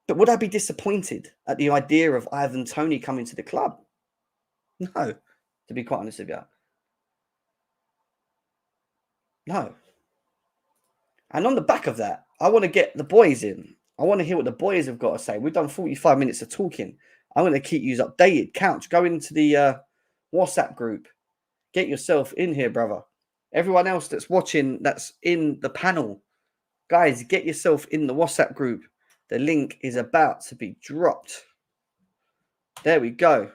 But would I be disappointed at the idea of Ivan Toney coming to the club? No, to be quite honest with you. No. And on the back of that, I want to get the boys in. I want to hear what the boys have got to say. We've done 45 minutes of talking. I want to keep you updated. Couch, go into the WhatsApp group. Get yourself in here, brother. Everyone else that's watching, that's in the panel, guys, get yourself in the WhatsApp group. The link is about to be dropped. There we go.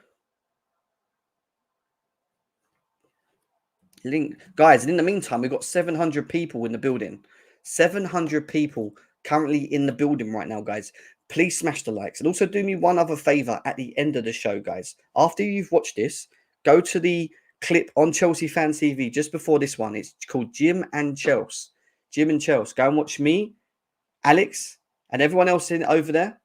Link, guys, and in the meantime, we've got 700 people in the building. 700 people currently in the building right now, guys. Please smash the likes. And also do me one other favor at the end of the show, guys. After you've watched this, go to the clip on Chelsea Fan TV just before this one. It's called Jim and Chelsea. Jim and Chelsea. Go and watch me, Alex, and everyone else over there.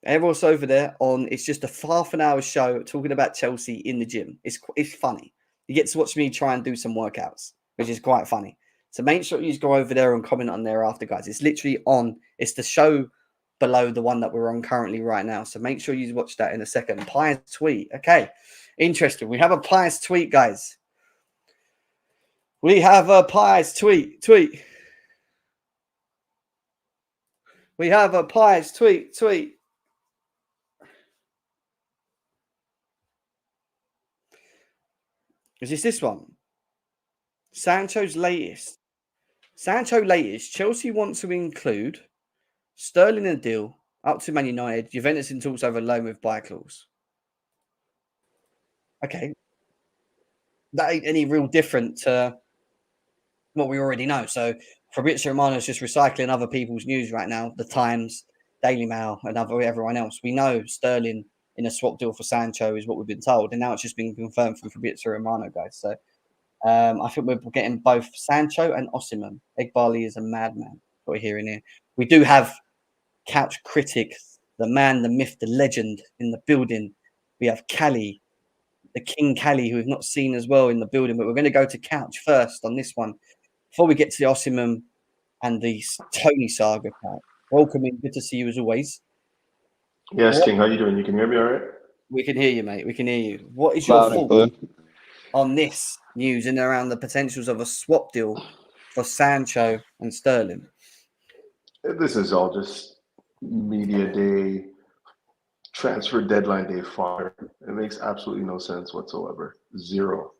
Everyone's over there on, it's just a half an hour show talking about Chelsea in the gym. It's funny. You get to watch me try and do some workouts, which is quite funny. So make sure you go over there and comment on there after, guys. It's literally on. It's the show below the one that we're on currently right now. So make sure you watch that in a second. Pious tweet. Okay. Interesting. We have a pious tweet, guys. We have a pious tweet. We have a pious tweet. Is this one? Sancho latest. Chelsea want to include Sterling in the deal up to Man United. Juventus in talks over loan with buy clause. Okay. That ain't any real different to what we already know. So Fabrizio Romano's just recycling other people's news right now. The Times, Daily Mail and everyone else. We know Sterling in a swap deal for Sancho is what we've been told, and now it's just been confirmed from Fabrizio Romano, guys. So I think we're getting both Sancho and Osimhen. Egbali is a madman. What we're hearing here. We do have couch critic, the man, the myth, the legend in the building. We have Callie, the King Callie, who we've not seen as well in the building. But we're going to go to couch first on this one before we get to the Osimhen and the Toney saga. Welcome in. Good to see you as always. Yes, King. How you doing? You can hear me all right? We can hear you, mate. We can hear you. What is your thought on this news and around the potentials of a swap deal for Sancho and Sterling? This is all just media day, transfer deadline day fodder. It makes absolutely no sense whatsoever. Zero.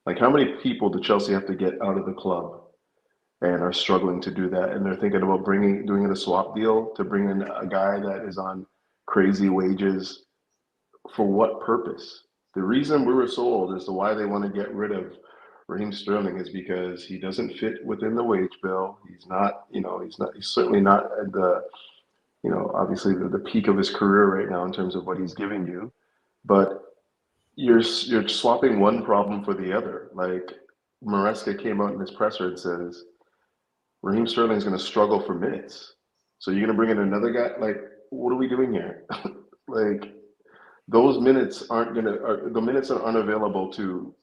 Like, how many people do Chelsea have to get out of the club and are struggling to do that? And they're thinking about doing it a swap deal to bring in a guy that is on crazy wages. For what purpose? The reason we were sold as to why they want to get rid of Raheem Sterling is because he doesn't fit within the wage bill. He's not, he's certainly not at the, obviously the peak of his career right now in terms of what he's giving you. But you're swapping one problem for the other. Like, Maresca came out in his presser and says, Raheem Sterling is going to struggle for minutes. So you're going to bring in another guy? Like, what are we doing here? Like, those minutes the minutes that aren't available to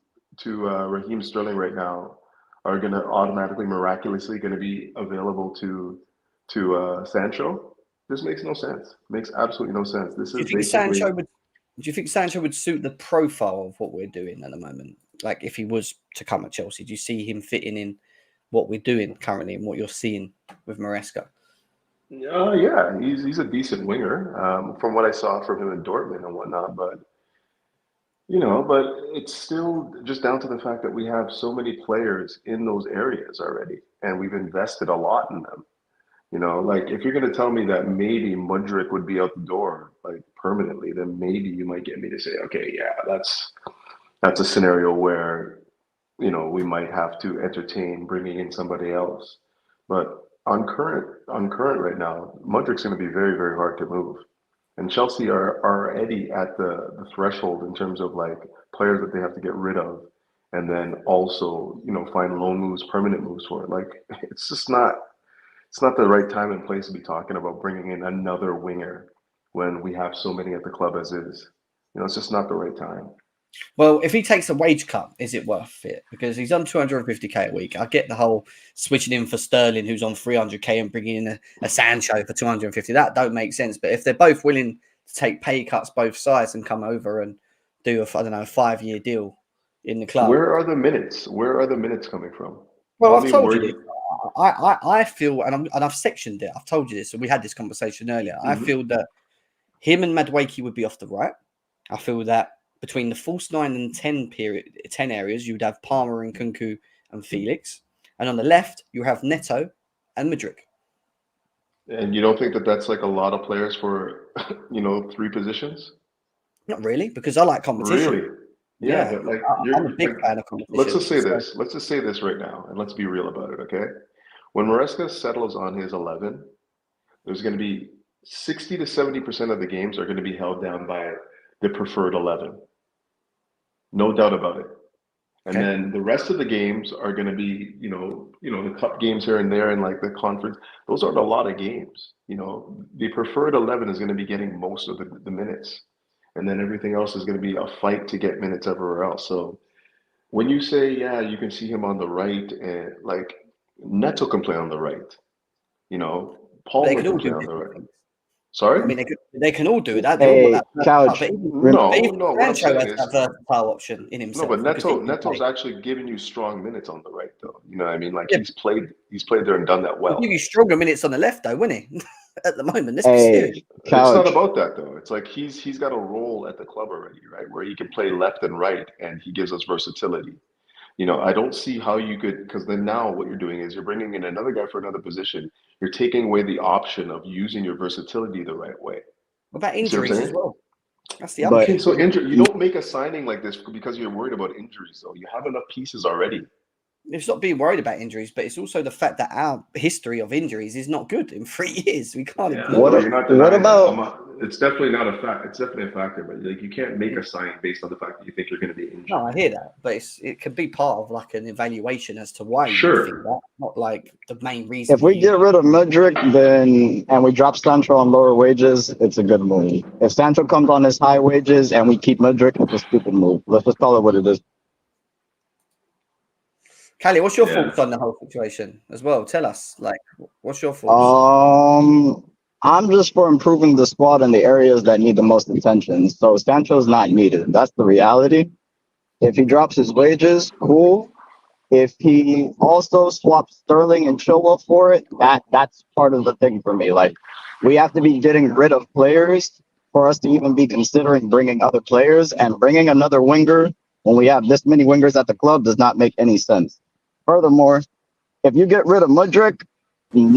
Raheem Sterling right now are going to automatically, miraculously going to be available to Sancho. This makes no sense. Makes absolutely no sense. This is basically. Do you think Sancho would suit the profile of what we're doing at the moment? Like, if he was to come at Chelsea, do you see him fitting in what we're doing currently and what you're seeing with Maresca? Yeah, he's a decent winger from what I saw from him in Dortmund and whatnot. But it's still just down to the fact that we have so many players in those areas already, and we've invested a lot in them. Like, if you're going to tell me that maybe Mudryk would be out the door, like, permanently, then maybe you might get me to say, okay, yeah, that's a scenario where, we might have to entertain bringing in somebody else. But on current right now, Mudryk's going to be very, very hard to move. And Chelsea are already at the threshold in terms of, like, players that they have to get rid of, and then also, find loan moves, permanent moves for it. Like, it's just not. It's not the right time and place to be talking about bringing in another winger when we have so many at the club as is. It's just not the right time. Well, if he takes a wage cut, is it worth it? Because he's on 250k a week. I get the whole switching in for Sterling, who's on 300k, and bringing in a Sancho for 250. That don't make sense. But if they're both willing to take pay cuts both sides and come over and do a 5-year deal in the club, where are the minutes? Where are the minutes coming from? Well, I've told you this. I feel, and I've sectioned it. I've told you this, and we had this conversation earlier. Mm-hmm. I feel that him and Madueke would be off the right. I feel that between the false 9 and 10 areas, you would have Palmer and Kunku and Felix, and on the left you have Neto and Mudryk. And you don't think that that's like a lot of players for 3 positions? Not really, because I like competition. Really? Yeah, but like, I'm a big fan of competition. Let's just say this. Let's just say this right now, and let's be real about it, okay? When Maresca settles on his 11, there's going to be 60 to 70% of the games are going to be held down by the preferred 11. No doubt about it. And then the rest of the games are going to be, the cup games here and there, and like the conference. Those aren't a lot of games. The preferred 11 is going to be getting most of the minutes. And then everything else is going to be a fight to get minutes everywhere else. So when you say, yeah, you can see him on the right, and like Neto can play on the right, Palmer can play on the right. Sorry? I mean, they can all do it. Couch. No. Sancho has that versatile option in himself. No, but Neto's actually giving you strong minutes on the right, though. You know what I mean? Like, he's played there and done that well. He'll give you stronger minutes on the left, though, wouldn't he? At the moment, let's be serious. It's not about that, though. It's like he's got a role at the club already, right? Where he can play left and right, and he gives us versatility. I don't see how you could, because then now what you're doing is you're bringing in another guy for another position. You're taking away the option of using your versatility the right way. What about injuries as well? That's the other. Okay, so you don't make a signing like this because you're worried about injuries, though. You have enough pieces already. it's not being worried about injuries, but it's also the fact that our history of injuries is not good in 3 years. We can't ignore you're not denying it's definitely not a fact. It's definitely a factor, but like you can't make a sign based on the fact that you think you're going to be injured. No, I hear that, but it could be part of like an evaluation as to why you think that, not like the main reason. If we get rid of Mudryk, and we drop Sancho on lower wages, it's a good move. If Sancho comes on his high wages and we keep Mudryk, it's a stupid move. Let's just call it what it is. Callie, what's your thoughts on the whole situation as well? Tell us, like, what's your thoughts? I'm just for improving the squad in the areas that need the most attention. So Sancho's not needed. That's the reality. If he drops his wages, cool. If he also swaps Sterling and Chilwell for it, that's part of the thing for me. Like, we have to be getting rid of players for us to even be considering bringing other players, and bringing another winger when we have this many wingers at the club does not make any sense. Furthermore, if you get rid of Mudryk, then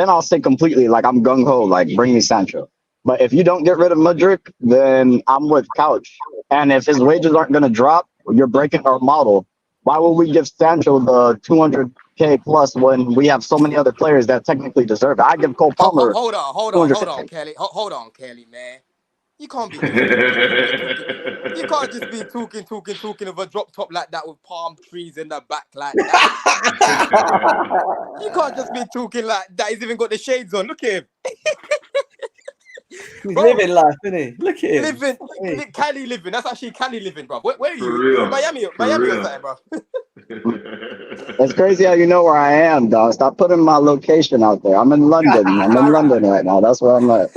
I'll say completely, like, I'm gung-ho, like, bring me Sancho. But if you don't get rid of Mudryk, then I'm with Couch. And if his wages aren't going to drop, you're breaking our model. Why would we give Sancho the 200K plus when we have so many other players that technically deserve it? I give Cole Palmer. Hold on, Kelly. Hold on, Kelly, man. You can't be talking. You can't just be talking of a drop top like that with palm trees in the back like that. You can't just be talking like that. He's even got the shades on. Look at him. He's living life, isn't he? Look at him. Cali living. That's actually Cali living, bro. Where are you? Real. Miami or something, bro. It's crazy how you know where I am, dog. Stop putting my location out there. I'm in London. I'm in London right now. That's where I'm at.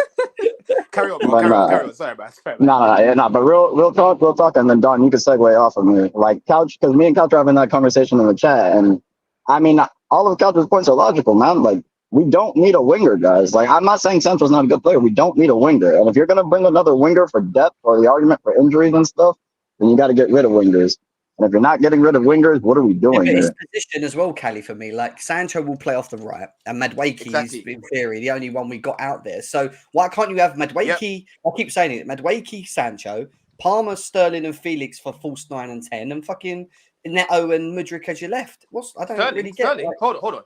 Carry on, bro. Carry on. Sorry, bro. No. But real talk. And then, Don, you can segue off of me. Like, Couch, because me and Couch are having that conversation in the chat. And, I mean, all of Couch's points are logical, man. Like, we don't need a winger, guys. Like, I'm not saying Sancho's not a good player. We don't need a winger. And if you're going to bring another winger for depth or the argument for injuries and stuff, then you got to get rid of wingers. And if you're not getting rid of wingers, what are we doing here? His position as well, Callie, for me. Like, Sancho will play off the right, and Madueke is, in theory, the only one we got out there. So why can't you have Madueke? I keep saying it. Madueke, Sancho, Palmer, Sterling, and Felix for false 9 and 10, and fucking Neto and Mudryk as your left. I don't really get Sterling. Like, hold on.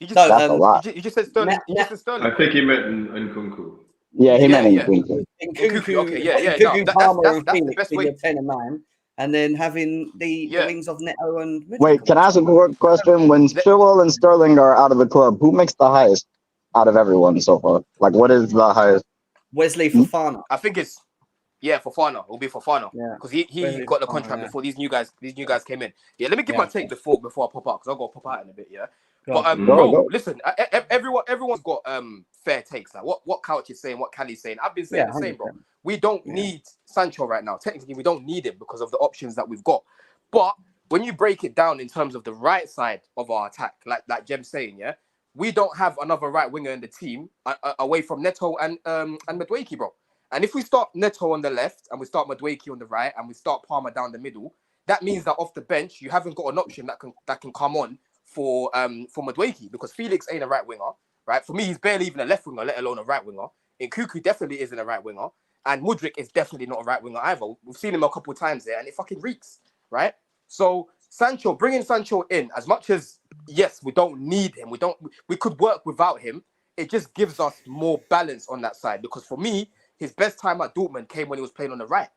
You just, you just said Sterling. You just said Sterling. I think he meant Nkunku. Yeah, he meant Nkunku. Nkunku, okay, Nkunku, Palmer, and that's Felix the best in way. your 10 man. And then having the wings of Neto and Mudryk. Wait, can I ask a quick question? When Chilwell and Sterling are out of the club, who makes the highest out of everyone so far? Like, what is the highest? Wesley Fofana. I think it's Fofana. It'll be Fofana because he got the contract before these new guys came in. Yeah, let me give my take before I pop out because I'll go pop out in a bit. Yeah, bro, listen, everyone's got fair takes. Like what Couch is saying, what Callie's saying. I've been saying the same, bro. We don't need Sancho right now. Technically, we don't need him because of the options that we've got. But when you break it down in terms of the right side of our attack, like Jem's saying, we don't have another right winger in the team away from Neto and Madueke, bro. And if we start Neto on the left and we start Madueke on the right and we start Palmer down the middle, that means that off the bench you haven't got an option that can come on for Madueke because Felix ain't a right winger, right? For me, he's barely even a left winger, let alone a right winger. Nkunku definitely isn't a right winger. And Mudryk is definitely not a right winger either. We've seen him a couple of times there, and it fucking reeks, right? So bringing Sancho in, as much as yes, we don't need him, we could work without him. It just gives us more balance on that side. Because for me, his best time at Dortmund came when he was playing on the right.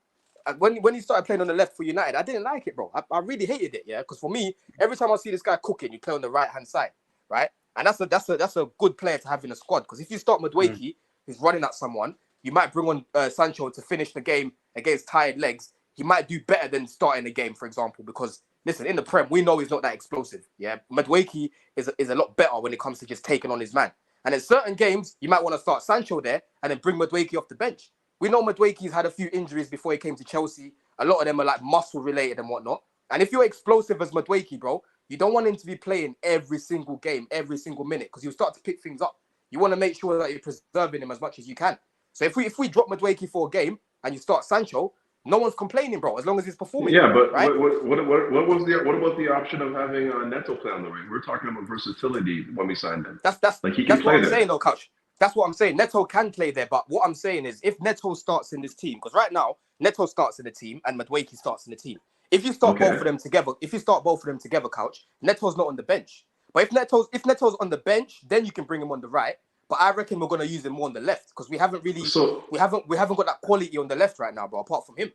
And when he started playing on the left for United, I didn't like it, bro. I really hated it, yeah. Because for me, every time I see this guy cooking, you play on the right hand side, right? And that's a good player to have in a squad. Because if you start Madueke, who's running at someone. You might bring on Sancho to finish the game against tired legs. He might do better than starting the game, for example, because, listen, in the Prem, we know he's not that explosive. Yeah, Madueke is a lot better when it comes to just taking on his man. And in certain games, you might want to start Sancho there and then bring Madueke off the bench. We know Madueke's had a few injuries before he came to Chelsea. A lot of them are like muscle-related and whatnot. And if you're explosive as Madueke, bro, you don't want him to be playing every single game, every single minute, because you'll start to pick things up. You want to make sure that you're preserving him as much as you can. So if we drop Madueke for a game and you start Sancho, no one's complaining, bro, as long as he's performing. Yeah, but right? what about the option of having Neto play on the wing? We're talking about versatility when we signed him. That's like he that's can what play I'm there. saying, though, Coach. That's what I'm saying. Neto can play there, but what I'm saying is if Neto starts in this team, because right now Neto starts in the team and Madueke starts in the team. If you start both of them together, Couch, Neto's not on the bench. But if Neto's on the bench, then you can bring him on the right. But I reckon we're gonna use him more on the left because we haven't got that quality on the left right now, bro. Apart from him.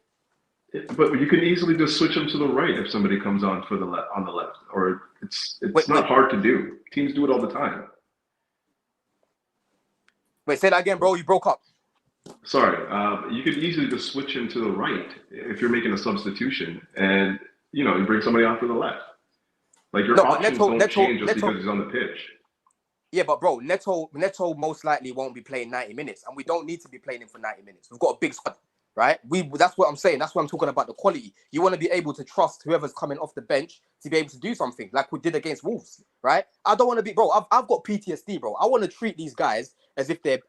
But you can easily just switch him to the right if somebody comes on for on the left, or it's not hard to do. Teams do it all the time. Wait, say that again, bro. You broke up. Sorry, you could easily just switch him to the right if you're making a substitution, and you bring somebody on for the left. Like your options don't change just because he's on the pitch. Yeah, but bro, Neto most likely won't be playing 90 minutes, and we don't need to be playing him for 90 minutes. We've got a big squad, right? That's what I'm saying. That's what I'm talking about, the quality. You want to be able to trust whoever's coming off the bench to be able to do something like we did against Wolves, right? I don't want to be, bro. I've got PTSD, bro. I want to treat these guys as if they're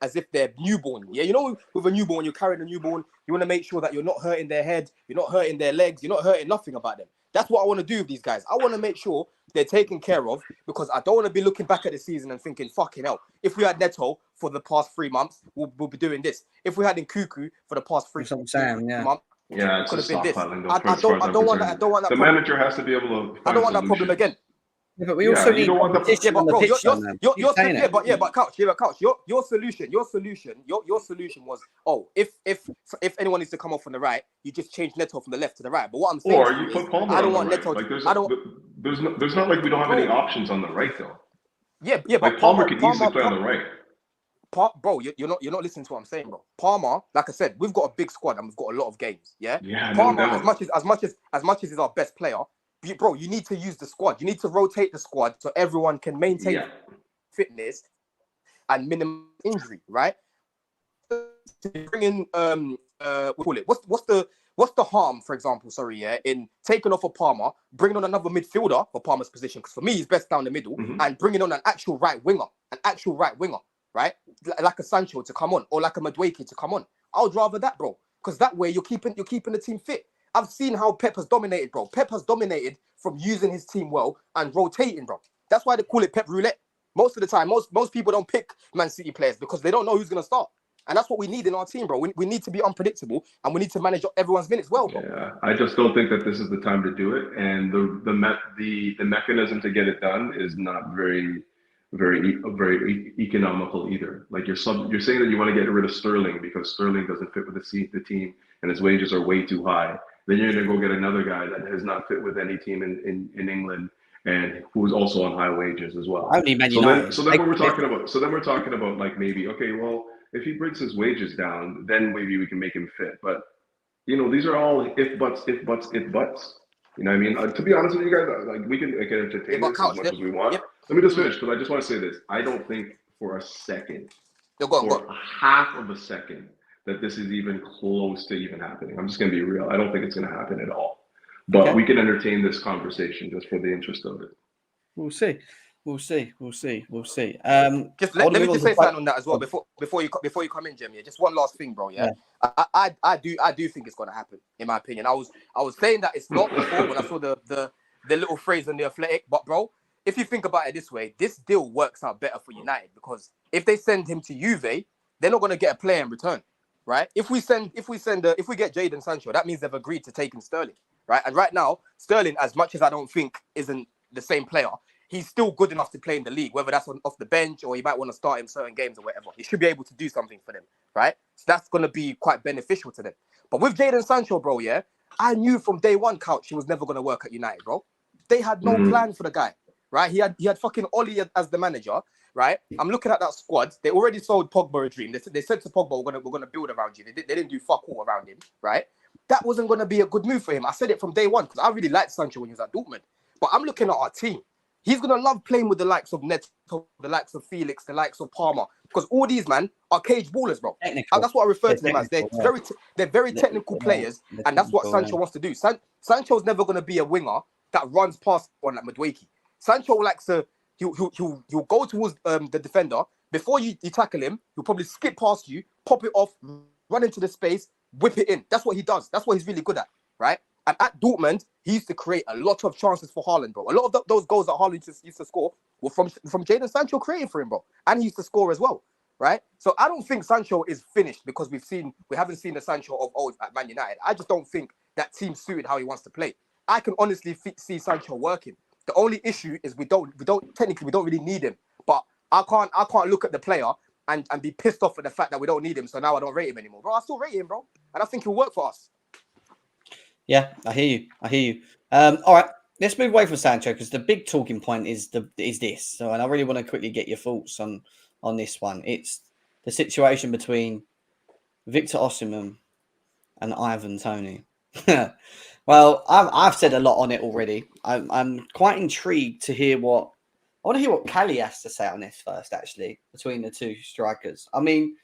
newborn. Yeah, with a newborn, you're carrying a newborn. You want to make sure that you're not hurting their head, you're not hurting their legs, you're not hurting nothing about them. That's what I want to do with these guys. I want to make sure they're taken care of because I don't want to be looking back at the season and thinking, fucking hell, if we had Neto for the past 3 months, we'll be doing this. If we had Nkuku for the past 3 months, it's could have been this. I don't want that. The manager has to be able to. I don't want that problem again. Yeah, but we also need competition on the pitch. Couch. Your solution was, if anyone needs to come off on the right, you just change Neto from the left to the right. But what I'm saying, or you put Palmer. I don't want Neto. Like there's not like we don't have any options on the right though. Yeah, like but Palmer could easily play on the right. Bro, you're not listening to what I'm saying, bro. Palmer, like I said, we've got a big squad and we've got a lot of games. Yeah. Palmer, as much as he's our best player. Bro, you need to use the squad. You need to rotate the squad so everyone can maintain fitness and minimum injury, right? Bring in what's the harm, for example, in taking off a Palmer, bringing on another midfielder for Palmer's position, because for me he's best down the middle, and bringing on an actual right winger, right? Like a Sancho to come on, or like a Madueke to come on. I would rather that, bro, because that way you're keeping the team fit. I've seen how Pep has dominated, bro. Pep has dominated from using his team well and rotating, bro. That's why they call it Pep Roulette. Most of the time, most people don't pick Man City players because they don't know who's going to start. And that's what we need in our team, bro. We need to be unpredictable and we need to manage everyone's minutes well, bro. Yeah, I just don't think that this is the time to do it. And the mechanism to get it done is not very economical either. Like you're saying that you want to get rid of Sterling because Sterling doesn't fit with the team and his wages are way too high. Then you're going to go get another guy that has not fit with any team in England and who's also on high wages as well. So then we're talking about like maybe, okay, well, if he brings his wages down, then maybe we can make him fit. But, these are all if buts. You know what I mean? To be honest with you guys, like we can entertain this as much as we want. Let me just finish because I just want to say this. I don't think for a second, half of a second, that this is even close to even happening. I'm just going to be real. I don't think it's going to happen at all. But we can entertain this conversation just for the interest of it. We'll see. Just let me just say something on that as well before you come in, Jim. Yeah, just one last thing, bro. Yeah, I do think it's going to happen. In my opinion, I was saying that it's not before when I saw the little phrase on the Athletic. But bro, if you think about it this way, this deal works out better for United because if they send him to Juve, they're not going to get a player in return. Right? If we get Jadon Sancho, that means they've agreed to taking Sterling, right? And right now, Sterling, as much as I don't think isn't the same player, he's still good enough to play in the league, whether that's off the bench or you might want to start him certain games or whatever. He should be able to do something for them, right? So that's going to be quite beneficial to them. But with Jadon Sancho, bro, yeah, I knew from day one, Couch, he was never going to work at United, bro. They had no plan for the guy, right? He had fucking Oli as the manager. Right, I'm looking at that squad. They already sold Pogba a dream. They said to Pogba, we're gonna build around you. They didn't do fuck all around him. Right, that wasn't gonna be a good move for him. I said it from day one because I really liked Sancho when he was at Dortmund. But I'm looking at our team. He's gonna love playing with the likes of Neto, the likes of Felix, the likes of Palmer, because all these man are cage ballers, bro. That's what I refer to them as. They're very technical players, and that's what Sancho wants to do. Sancho's never gonna be a winger that runs past one like Madueke. Sancho likes to. He'll go towards the defender. Before you tackle him, he'll probably skip past you, pop it off, run into the space, whip it in. That's what he does. That's what he's really good at, right? And at Dortmund, he used to create a lot of chances for Haaland, bro. A lot of those goals that Haaland used to score were from Jadon Sancho creating for him, bro. And he used to score as well, right? So I don't think Sancho is finished because we haven't seen the Sancho of old at Man United. I just don't think that team suited how he wants to play. I can honestly see Sancho working. The only issue is we don't really need him. But I can't look at the player and be pissed off at the fact that we don't need him. So now I don't rate him anymore, bro. I still rate him, bro, and I think he'll work for us. Yeah, I hear you. All right, let's move away from Sancho because the big talking point is this. So, and I really want to quickly get your thoughts on this one. It's the situation between Victor Osimhen and Ivan Toney. Well, I've said a lot on it already. I'm quite intrigued to hear what Callie has to say on this first, actually, between the two strikers. I mean,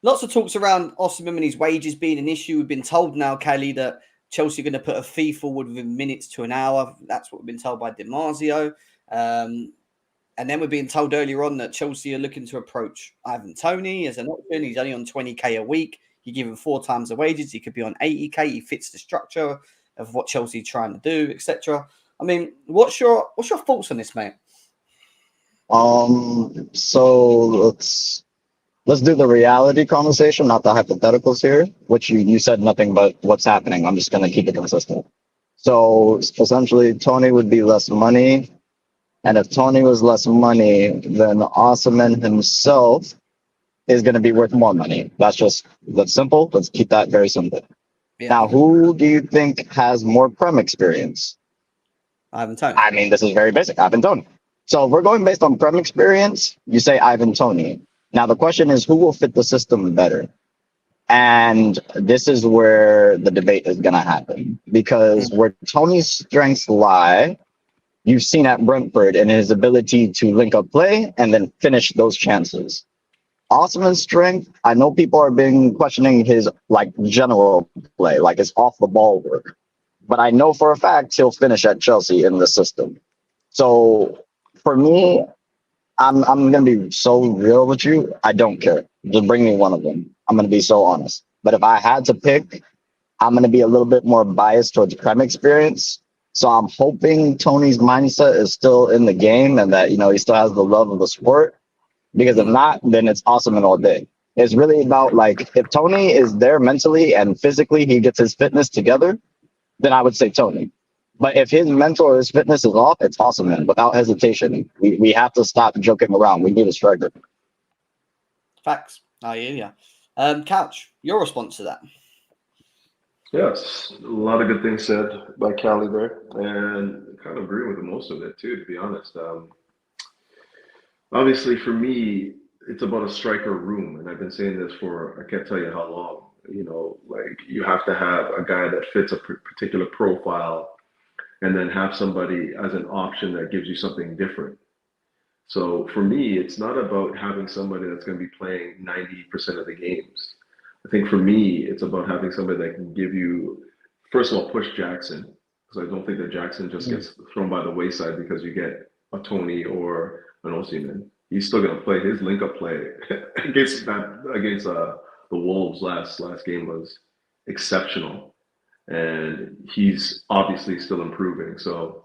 lots of talks around Osimhen and his wages being an issue. We've been told now, Callie, that Chelsea are going to put a fee forward within minutes to an hour. That's what we've been told by DiMarzio. And then we're being told earlier on that Chelsea are looking to approach Ivan Toney as an option. He's only on 20k a week. You give him 4 times the wages. He could be on 80k. He fits the structure of what Chelsea are trying to do, etc. I mean, what's your thoughts on this, mate? So let's do the reality conversation, not the hypotheticals here, which you said nothing but what's happening. I'm just going to keep it consistent. So essentially, Toney would be less money. And if Toney was less money, then Osimhen himself is going to be worth more money. That's simple. Let's keep that very simple. Yeah. Now, who do you think has more Prem experience? Ivan Toney. I mean, this is very basic. Ivan Toney. So if we're going based on Prem experience, you say Ivan Toney. Now, the question is, who will fit the system better? And this is where the debate is going to happen. Because where Toney's strengths lie, you've seen at Brentford in his ability to link up play and then finish those chances. Osimhen's strength, I know people are questioning his general play, his off the ball work. But I know for a fact he'll finish at Chelsea in the system. So for me, I'm going to be so real with you. I don't care. Just bring me one of them. I'm going to be so honest. But if I had to pick, I'm going to be a little bit more biased towards Prem experience. So I'm hoping Toney's mindset is still in the game and that, he still has the love of the sport. Because if not, then it's Osimhen all day. It's really about if Toney is there mentally and physically, he gets his fitness together, then I would say Toney. But if his mental or his fitness is off, it's Osimhen without hesitation. We have to stop joking around. We need a striker. Facts. I hear you. Couch, your response to that? Yes, a lot of good things said by Callie there, and kind of agree with most of it too, to be honest. Obviously, for me, it's about a striker room, and I've been saying this for I can't tell you how long. You have to have a guy that fits a particular profile, and then have somebody as an option that gives you something different. So for me, it's not about having somebody that's going to be playing 90% of the games. I think for me, it's about having somebody that can give you, first of all, push Jackson, because I don't think that Jackson just gets thrown by the wayside because you get a Toney or an Osimhen. He's still going to play. His link-up play against the Wolves last game was exceptional, and he's obviously still improving. So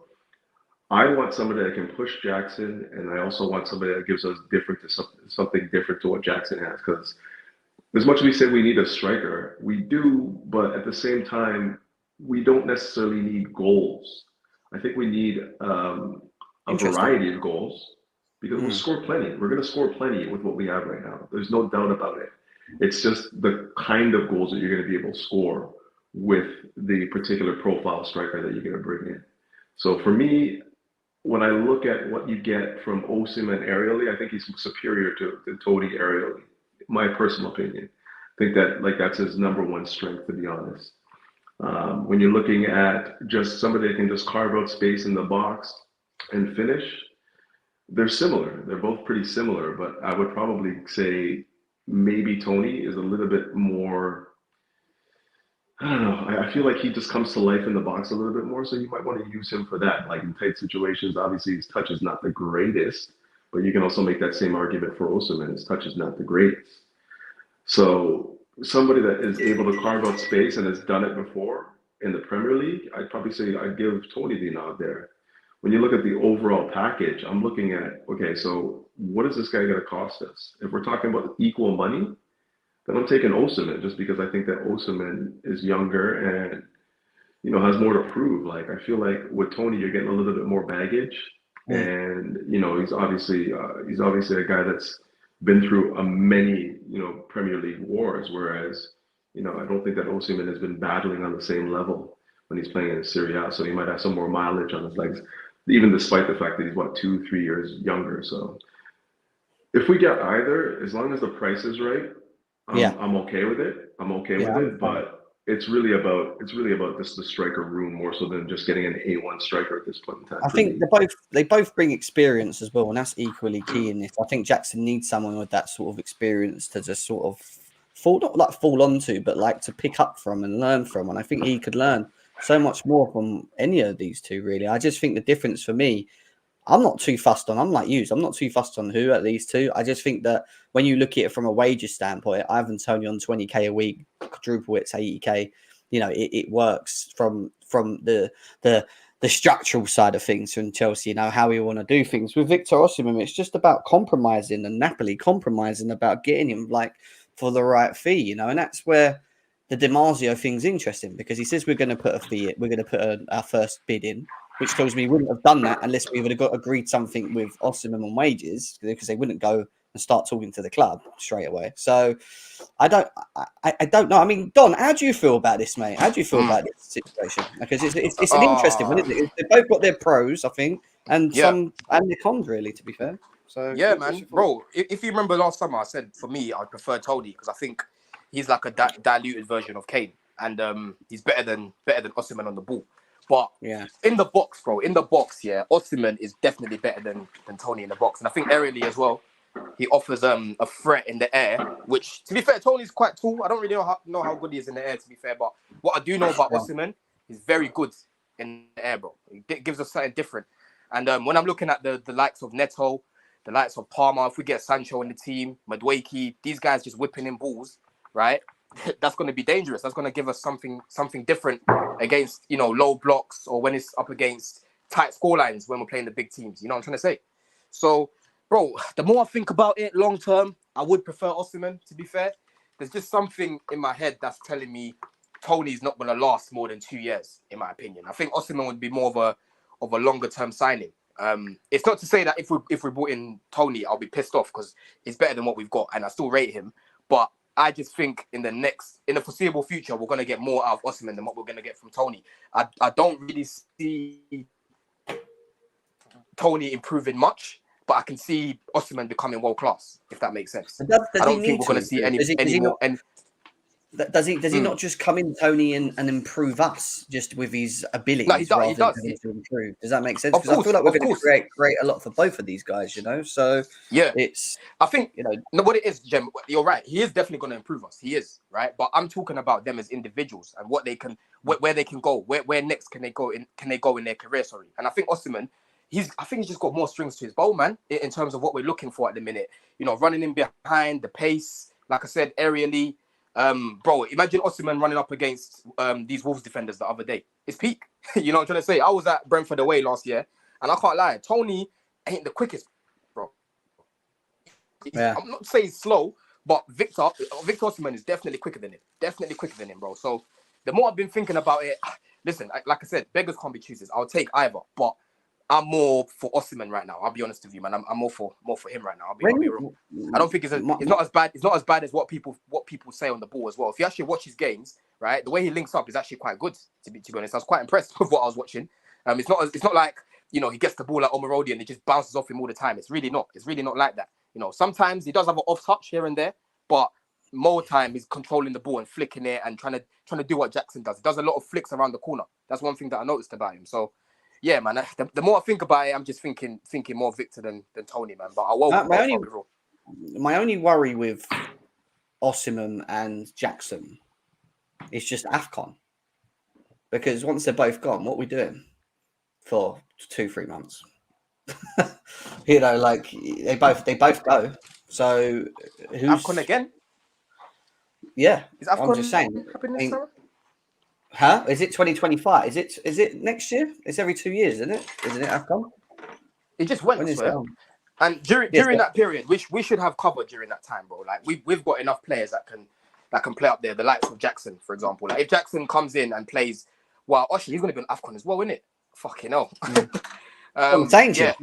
I want somebody that can push Jackson, and I also want somebody that gives us something different to what Jackson has, because as much as we say we need a striker, we do, but at the same time, we don't necessarily need goals. I think we need a variety of goals, because we'll score plenty. We're going to score plenty with what we have right now. There's no doubt about it. It's just the kind of goals that you're going to be able to score with the particular profile striker that you're going to bring in. So for me, when I look at what you get from Osimhen aerially, I think he's superior to Toney aerially. My personal opinion. I think that that's his number one strength, to be honest. When you're looking at just somebody that can just carve out space in the box and finish, they're similar. They're both pretty similar, but I would probably say maybe Toney is a little bit more, I don't know. I feel like he just comes to life in the box a little bit more, so you might want to use him for that. Like in tight situations, obviously his touch is not the greatest, but you can also make that same argument for Osimhen. His touch is not the greatest. So somebody that is able to carve out space and has done it before in the Premier League, I'd probably say I'd give Toney the nod there. When you look at the overall package, I'm looking at, okay, so what is this guy going to cost us? If we're talking about equal money, then I'm taking Osimhen, just because I think that Osimhen is younger and, has more to prove. Like I feel like with Tony, you're getting a little bit more baggage, and he's obviously a guy that's been through a many Premier League wars, whereas I don't think that Osimhen has been battling on the same level when he's playing in Serie A, so he might have some more mileage on his legs, even despite the fact that he's 2-3 years younger. So if we get either, as long as the price is right, I'm okay with it. But it's really about just the striker room more so than just getting an A1 striker at this point in time. I think they both bring experience as well, and that's equally key in this. I think Jackson needs someone with that sort of experience to just sort of fall onto, but like to pick up from and learn from. And I think he could learn so much more from any of these two, really. I just think the difference for me, I'm not too fussed on. I'm like you. I'm not too fussed on who at these two. I just think that when you look at it from a wages standpoint, Ivan Toney on 20k a week, quadruple it's 80k. It works from the structural side of things from Chelsea. How we want to do things with Victor Osimhen. It's just about compromising, and Napoli compromising about getting him for the right fee. And that's where the DiMarzio thing's interesting, because he says we're going to put a fee. We're going to put our first bid in, which tells me he wouldn't have done that unless we would have agreed something with Osimhen on wages, because they wouldn't go and start talking to the club straight away. So I don't know. I mean, Don, how do you feel about this, mate? How do you feel about this situation? Because it's an interesting one, isn't it? They've both got their pros, I think, and some and the cons, really, to be fair. So yeah, man, bro. If you remember last summer, I said for me, I prefer Tony because I think he's like a diluted version of Kane, and he's better than Osimhen on the ball. But in the box, bro, Osimhen is definitely better than Tony in the box. And I think aerially as well, he offers a threat in the air, which, to be fair, Tony's quite tall. I don't really know how good he is in the air, to be fair. But what I do know about Osimhen, he's very good in the air, bro. He gives us something different. And when I'm looking at the likes of Neto, the likes of Palmer, if we get Sancho in the team, Madueke, these guys just whipping in balls, right? That's going to be dangerous. That's going to give us something different against, low blocks, or when it's up against tight scorelines when we're playing the big teams. You know what I'm trying to say? So, bro, the more I think about it long term, I would prefer Osimhen, to be fair. There's just something in my head that's telling me Tony's not going to last more than 2 years, in my opinion. I think Osimhen would be more of a longer term signing. It's not to say that if we brought in Tony, I'll be pissed off, because he's better than what we've got and I still rate him. But I just think in the foreseeable future, we're going to get more out of Osimhen than what we're going to get from Tony. I don't really see Tony improving much, but I can see Osimhen becoming world class, if that makes sense. I don't think we're going to see any more. Does he not just come in, Tony, and improve us just with his abilities? No, he does. To improve. Does that make sense? Because I feel like we're going to create a lot for both of these guys, So yeah, I think no, what it is, Jem. You're right. He is definitely going to improve us. He is, right. But I'm talking about them as individuals and what they can, where they can go, where next can they go in their career? Sorry, and I think Osimhen, I think he's just got more strings to his bow, man, in terms of what we're looking for at the minute. Running in behind, the pace, like I said, aerially. Bro, imagine Osimhen running up against these Wolves defenders the other day. It's peak. You know what I'm trying to say? I was at Brentford away last year, and I can't lie, Tony ain't the quickest, bro. I'm not saying slow, but Victor Osimhen is definitely quicker than him. Definitely quicker than him, bro. So the more I've been thinking about it, listen, like I said, beggars can't be choosers. I'll take either, but I'm more for Osimhen right now. I'll be honest with you, man. I'm more for him right now. I'll be real. I don't think it's not as bad. It's not as bad as what people say on the ball as well. If you actually watch his games, right, the way he links up is actually quite good. To be honest, I was quite impressed with what I was watching. It's not like he gets the ball like Omarodi and it just bounces off him all the time. It's really not. It's really not like that. Sometimes he does have an off touch here and there, but more time he's controlling the ball and flicking it and trying to do what Jackson does. He does a lot of flicks around the corner. That's one thing that I noticed about him. So. Yeah, man. The more I think about it, I'm just thinking more Victor than Tony, man. But I won't. My only worry with Osimhen and Jackson is just AFCON, because once they're both gone, what are we doing for 2-3 months? They both go. So who's AFCON again? Yeah, is AFCON I'm just saying. Happening this summer? Huh? Is it 2025? Is it next year? It's every 2 years, isn't it? Isn't it AFCON? It just went, I swear. And during that period, which we should have covered during that time, bro. Like we've got enough players that can play up there. The likes of Jackson, for example. Like if Jackson comes in and plays Wow, Oshi, he's going to be on AFCON as well, isn't it? Fucking hell. I'm saying yeah.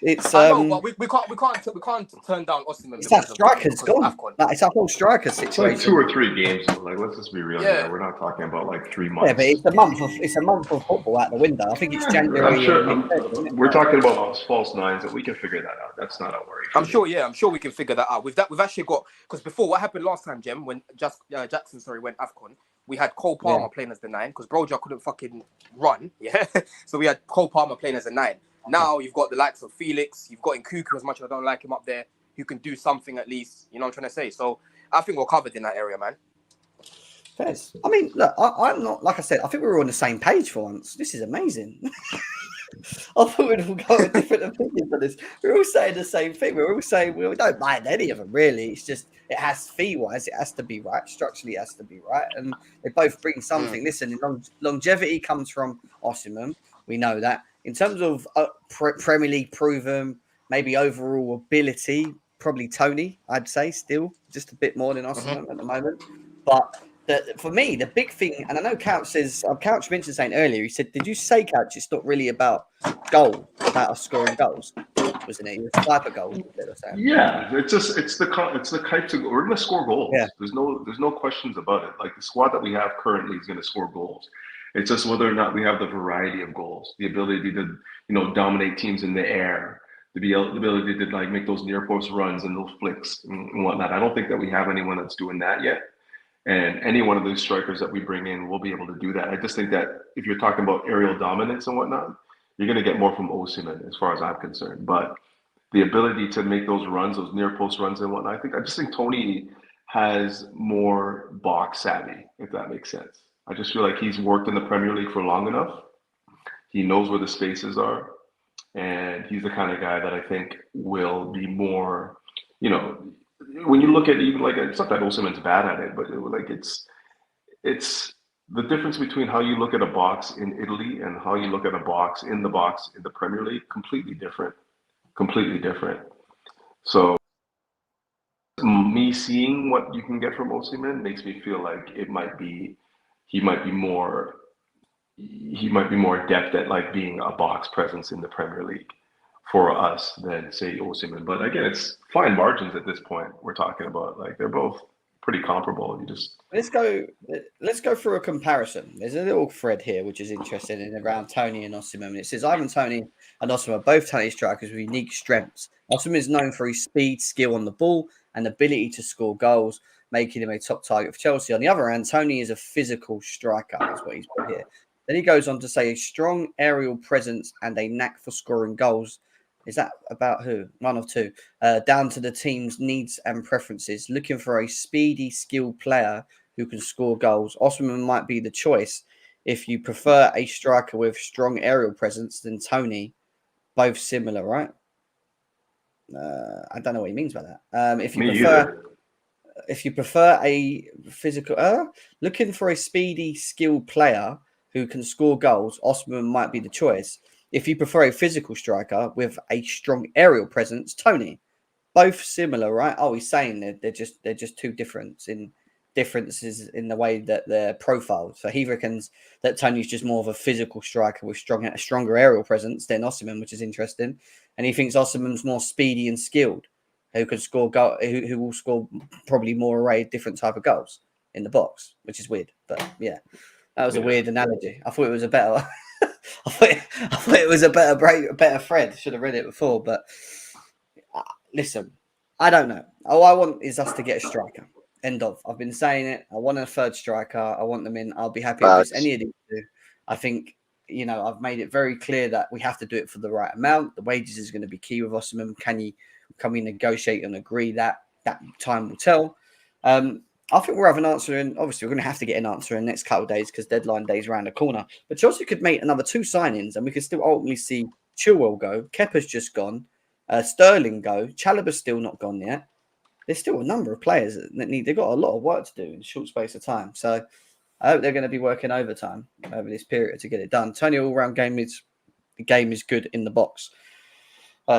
it's I know, but we can't turn down Osimhen. It's that striker's gone. AFCON. Like, it's a whole striker situation. It's like 2 or 3 games. So like, let's just be real here. We're not talking about like 3 months. Yeah, but it's a month of football out the window. I think it's January. I'm sure we're talking about false nines, and we can figure that out. That's not a worry. I'm sure we can figure that out. We've actually got, because before, what happened last time, Jem, when Jackson went AFCON, we had Cole Palmer playing as the 9 because Broja couldn't fucking run. Yeah, so we had Cole Palmer playing as a 9. Now you've got the likes of Felix, you've got Nkuku, as much as I don't like him up there, who can do something at least. You know what I'm trying to say? So I think we're covered in that area, man. Fairs. I mean, look, I'm not, like I said, I think we were on the same page for once. This is amazing. I thought we'd all got a different opinion on this. We're all saying the same thing. We're all saying we don't mind any of them, really. It's just, it has fee-wise, it has to be right. Structurally, it has to be right. And they both bring something. Listen, longevity comes from Osimhen. We know that. In terms of Premier League proven, maybe overall ability, probably Toney, I'd say, still just a bit more than Osimhen at the moment. But for me, the big thing, and I know Couch mentioned something earlier. He said, "Did you say, Couch? It's not really about goal, about us scoring goals, wasn't it? It's type of goals." Yeah, it's the types of, we're going to score goals. Yeah. There's no questions about it. Like the squad that we have currently is going to score goals. It's just whether or not we have the variety of goals, the ability to, dominate teams in the air, the ability to like make those near post runs and those flicks and whatnot. I don't think that we have anyone that's doing that yet. And any one of those strikers that we bring in will be able to do that. I just think that if you're talking about aerial dominance and whatnot, you're going to get more from Osimhen as far as I'm concerned. But the ability to make those runs, those near post runs and whatnot, I just think Toney has more box savvy, if that makes sense. I just feel like he's worked in the Premier League for long enough. He knows where the spaces are. And he's the kind of guy that I think will be more, when you look at even like, it's not that Osimhen's bad at it, but it's the difference between how you look at a box in Italy and how you look at a box in the Premier League, completely different. So me seeing what you can get from Osimhen makes me feel like he might be more adept at like being a box presence in the Premier League for us than say Osimhen. But again, it's fine margins at this point. We're talking about like they're both pretty comparable. Let's go through a comparison. There's a little thread here which is interesting in around Toney and Osimhen. It says Ivan Toney and Osimhen are both Toney strikers with unique strengths. Osimhen is known for his speed, skill on the ball, and ability to score goals, making him a top target for Chelsea. On the other hand, Toney is a physical striker. That's what he's put here. Then he goes on to say a strong aerial presence and a knack for scoring goals. Is that about who? One of two. Down to the team's needs and preferences. Looking for a speedy, skilled player who can score goals. Osimhen might be the choice if you prefer a striker with strong aerial presence than Toney. Both similar, right? I don't know what he means by that. If you prefer a physical, looking for a speedy, skilled player who can score goals, Osimhen might be the choice. If you prefer a physical striker with a strong aerial presence, Toney. Both similar, right? Oh, he's saying that they're just two differences in the way that they're profiled. So he reckons that Toney's just more of a physical striker with stronger aerial presence than Osimhen, which is interesting. And he thinks Osimhen's more speedy and skilled, who can score who will score probably more array of different type of goals in the box, which is weird. But yeah, that was a weird analogy. I thought it was a better. I thought it was a better thread. Should have read it before, but listen, I don't know. All I want is us to get a striker. End of. I've been saying it. I want a third striker. I want them in. I'll be happy if it's any of these two. I think, I've made it very clear that we have to do it for the right amount. The wages is going to be key with Osimhen. Can we negotiate and agree that time will tell? I think we'll have an answer, and obviously we're going to have to get an answer in the next couple of days because deadline day is around the corner. But Chelsea could make another 2 signings, and we could still ultimately see Chilwell go. Kepa's just gone. Sterling go. Chalobah's still not gone yet. There's still a number of players that they've got a lot of work to do in a short space of time. So I hope they're going to be working overtime over this period to get it done. Toney all-round game is good in the box.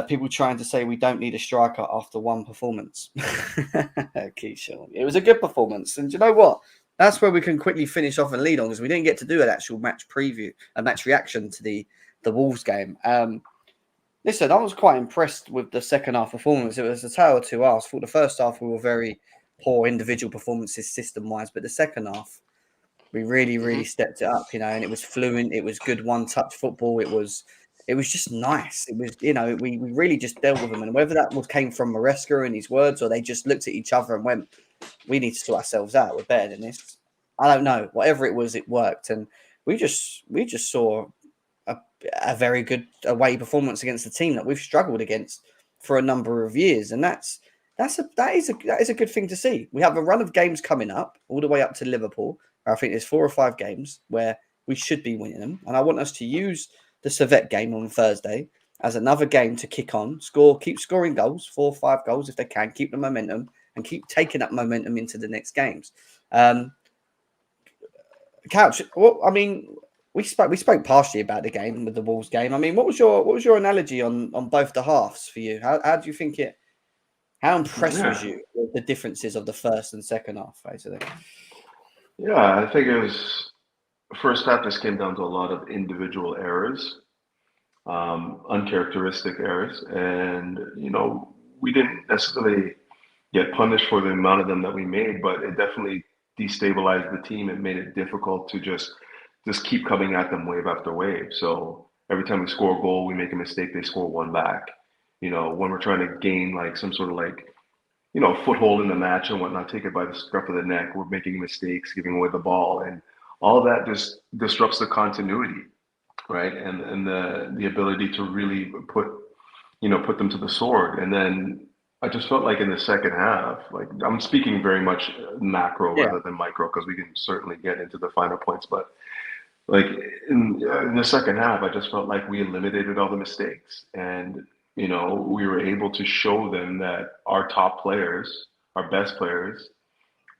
People trying to say we don't need a striker after one performance. Keisha, it was a good performance. And do you know what? that's where we can quickly finish off and lead on, because we didn't get to do an actual match preview, a match reaction to the Wolves game. Listen, I was quite impressed with the second half performance. It was a tale of two halves. For the first half, we were very poor individual performances system-wise, but the second half, we really, really stepped it up, and it was fluent. It was good one-touch football. It was just nice. It was, we really just dealt with them. And whether that came from Maresca and his words, or they just looked at each other and went, we need to sort ourselves out. We're better than this. I don't know. Whatever it was, it worked. And we just saw a very good away performance against a team that we've struggled against for a number of years. And that is a good thing to see. We have a run of games coming up all the way up to Liverpool. I think there's 4 or 5 games where we should be winning them. And I want us to use the cfctvyt game on Thursday as another game to kick on, keep scoring goals, 4 or 5 goals if they can, keep the momentum and keep taking that momentum into the next games. Couch, well, I mean, we spoke partially about the game with the Wolves game. I mean, what was your analogy on both the halves for you? How do you think it? How impressed was you with the differences of the first and second half, basically? Yeah, I think it was first half. This came down to a lot of individual errors, uncharacteristic errors, and we didn't necessarily get punished for the amount of them that we made, but it definitely destabilized the team. It made it difficult to just keep coming at them wave after wave. So every time we score a goal, we make a mistake, they score one back. When we're trying to gain like some sort of foothold in the match and whatnot, take it by the scruff of the neck, we're making mistakes, giving away the ball, and all of that just disrupts the continuity, right? And the ability to really put them to the sword. And then I just felt like in the second half, like I'm speaking very much macro rather than micro, because we can certainly get into the finer points, but like in the second half, I just felt like we eliminated all the mistakes, and we were able to show them that our top players, our best players,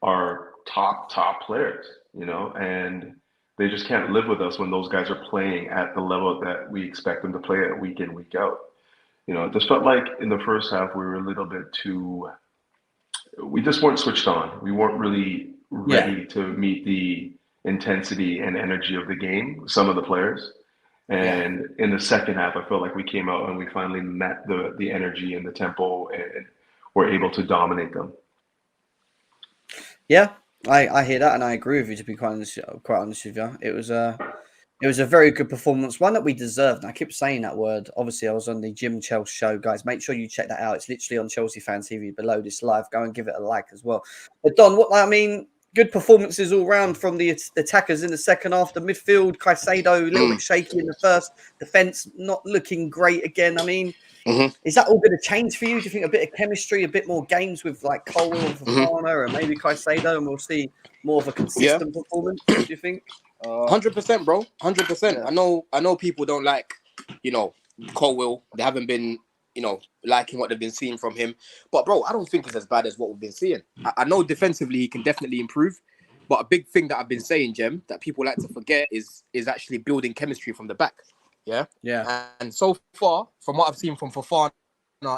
are top players, and they just can't live with us when those guys are playing at the level that we expect them to play at week in, week out. It just felt like in the first half we were a little bit we just weren't switched on. We weren't really ready to meet the intensity and energy of the game, some of the players. And in the second half, I felt like we came out and we finally met the energy and the tempo and were able to dominate them. Yeah, I hear that and I agree with you, to be quite honest with you. It was a very good performance, one that we deserved. And I keep saying that word. Obviously, I was on the Jim Chelsea show, guys. Make sure you check that out. It's literally on Chelsea Fan TV below this live. Go and give it a like as well. But Don, good performances all round from the attackers in the second half. The midfield, Caicedo, a little bit shaky in the first. Defence not looking great again. I mean, is that all going to change for you? Do you think a bit of chemistry, a bit more games with like Colwell and Fofana and maybe Caicedo, and we'll see more of a consistent performance? Do you think? 100%, bro. 100%. Yeah. I know people don't like, Colwell. They haven't been, liking what they've been seeing from him. But bro, I don't think it's as bad as what we've been seeing. I know defensively he can definitely improve, but a big thing that I've been saying, Jem, that people like to forget is actually building chemistry from the back. Yeah. And so far, from what I've seen from Fofana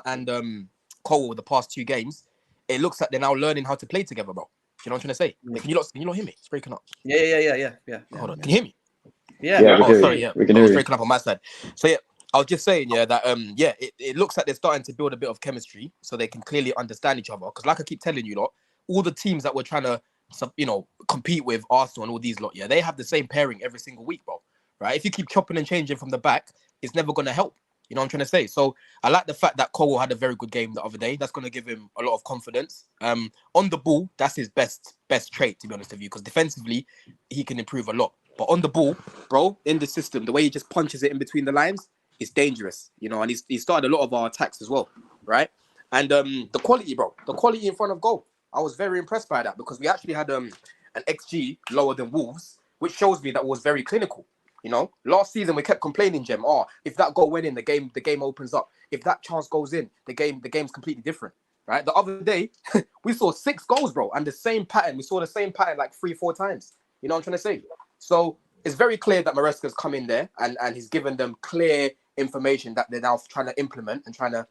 and Colwell the past 2 games, it looks like they're now learning how to play together, bro. You know what I'm trying to say? Can you not hear me? It's breaking up. Yeah. Hold on. Can you hear me? Yeah. Oh, sorry. Yeah. We can hear you. It's breaking up on my side. So yeah, I was just saying, that it looks like they're starting to build a bit of chemistry so they can clearly understand each other. Because like I keep telling you, all the teams that we're trying to, compete with, Arsenal and all these lot, they have the same pairing every single week, bro. Right? If you keep chopping and changing from the back, it's never going to help. You know what I'm trying to say? So I like the fact that Colwell had a very good game the other day. That's going to give him a lot of confidence. On the ball, that's his best trait, to be honest with you, because defensively, he can improve a lot. But on the ball, bro, in the system, the way he just punches it in between the lines, it's dangerous, and he started a lot of our attacks as well, right? And the quality, bro, the quality in front of goal, I was very impressed by that, because we actually had an XG lower than Wolves, which shows me that was very clinical. Last season we kept complaining, Jem. If that goal went in, the game opens up. If that chance goes in, the game's completely different, right? The other day we saw 6 goals, bro, and the same pattern. We saw the same pattern like 3-4 times. You know what I'm trying to say? So it's very clear that Maresca's come in there and he's given them clear information that they're now trying to implement and trying to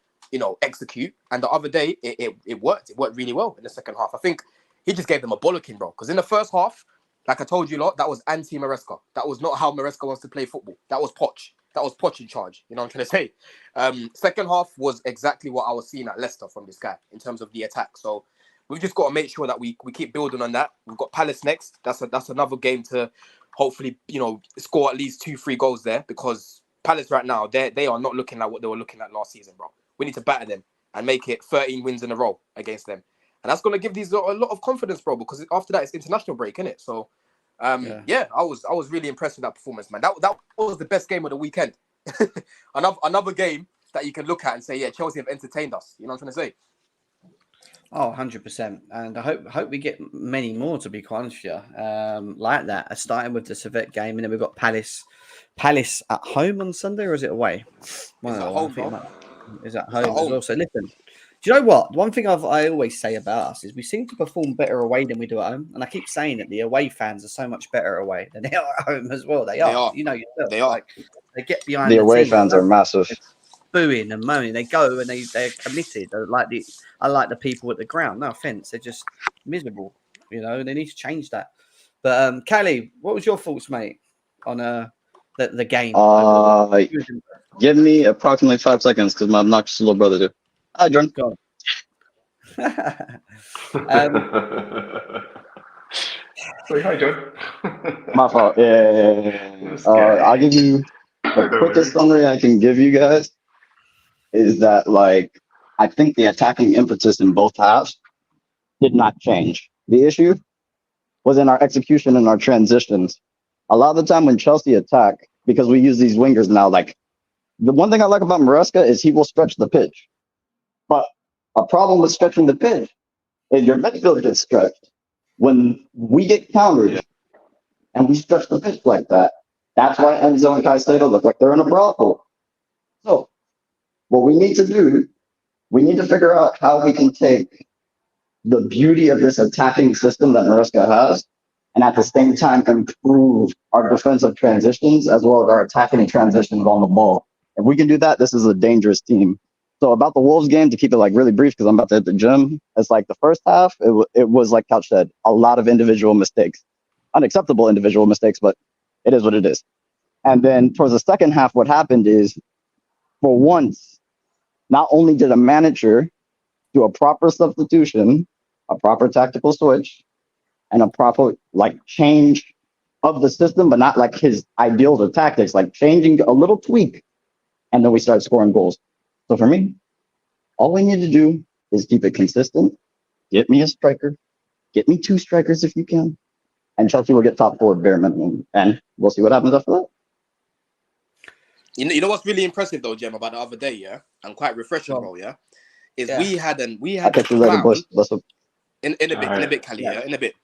execute. And the other day it worked. It worked really well in the second half. I think he just gave them a bollocking, bro. Because in the first half, like I told you lot, that was anti-Maresca. That was not how Maresca wants to play football. That was Poch. That was Poch in charge. You know what I'm trying to say? Second half was exactly what I was seeing at Leicester from this guy in terms of the attack. So we've just got to make sure that we keep building on that. We've got Palace next. That's another game to hopefully, score at least 2-3 goals there, because Palace right now, they are not looking like what they were looking at last season, bro. We need to batter them and make it 13 wins in a row against them. And that's going to give these a lot of confidence, bro, because after that, it's international break, innit? So, I was really impressed with that performance, man. That was the best game of the weekend. Another game that you can look at and say, yeah, Chelsea have entertained us. You know what I'm trying to say? Oh, 100%. And I hope we get many more, to be quite honest with you, like that. Starting with the cfctvyt game, and then we've got Palace at home on Sunday, or is it away? It's at home, bro. Is at home as well. So listen, do you know what? One thing I always say about us is we seem to perform better away than we do at home. And I keep saying that the away fans are so much better away than they are at home as well. They are. You know yourself. They are. Like, they get behind the away team, fans are massive. Booing and moaning. They go and they're committed. I like the people at the ground. No offense. They're just miserable. They need to change that. But Callie, what was your thoughts, mate, on the game? Give me approximately 5 seconds because my obnoxious little brother do. Hi, Jordan. Go on. Say hi, John. My fault. Yeah. I'll give you the quickest summary I can give you guys is that, I think the attacking impetus in both halves did not change. The issue was in our execution and our transitions. A lot of the time when Chelsea attack, because we use these wingers now, the one thing I like about Maresca is he will stretch the pitch. But a problem with stretching the pitch is your midfield gets stretched. When we get countered and we stretch the pitch like that, that's why Enzo and Caicedo look like they're in a brothel. So what we need to do, we need to figure out how we can take the beauty of this attacking system that Maresca has and at the same time improve our defensive transitions as well as our attacking transitions on the ball. If we can do that, this is a dangerous team. So about the Wolves game, to keep it really brief, because I'm about to hit the gym, it's the first half, it was like Couch said, a lot of individual mistakes, unacceptable individual mistakes, but it is what it is. And then towards the second half, what happened is, for once, not only did a manager do a proper substitution, a proper tactical switch, and a proper change of the system, but not his ideals or tactics, changing a little tweak, and then we start scoring goals. So for me, all we need to do is keep it consistent, get me a striker, get me 2 strikers if you can, and Chelsea will get top 4 bare minimum, and we'll see what happens after that. You know what's really impressive though, Jem, about the other day, yeah, and quite refreshing, bro, yeah, is we had a clown in a bit, Cali, in a bit.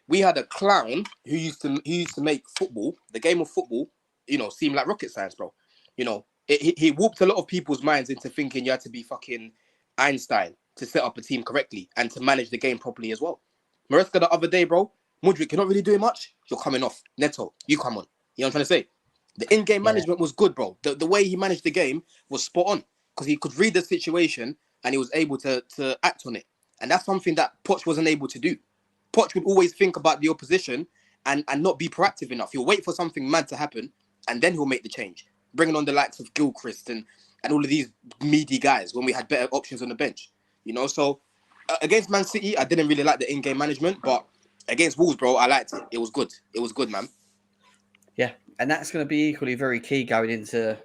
We had a clown who used to make football, the game of football, seem like rocket science, bro. He warped a lot of people's minds into thinking you had to be fucking Einstein to set up a team correctly and to manage the game properly as well. Maresca the other day, bro, Mudryk, you're not really doing much. You're coming off. Neto, you come on. You know what I'm trying to say? The in-game management was good, bro. The way he managed the game was spot on because he could read the situation and he was able to act on it. And that's something that Poch wasn't able to do. Poch would always think about the opposition and not be proactive enough. He'll wait for something mad to happen and then he'll make the change. Bringing on the likes of Gilchrist and all of these meaty guys when we had better options on the bench. So against Man City, I didn't really like the in-game management, but against Wolves, bro, I liked it. It was good. It was good, man. Yeah, and that's going to be equally very key going into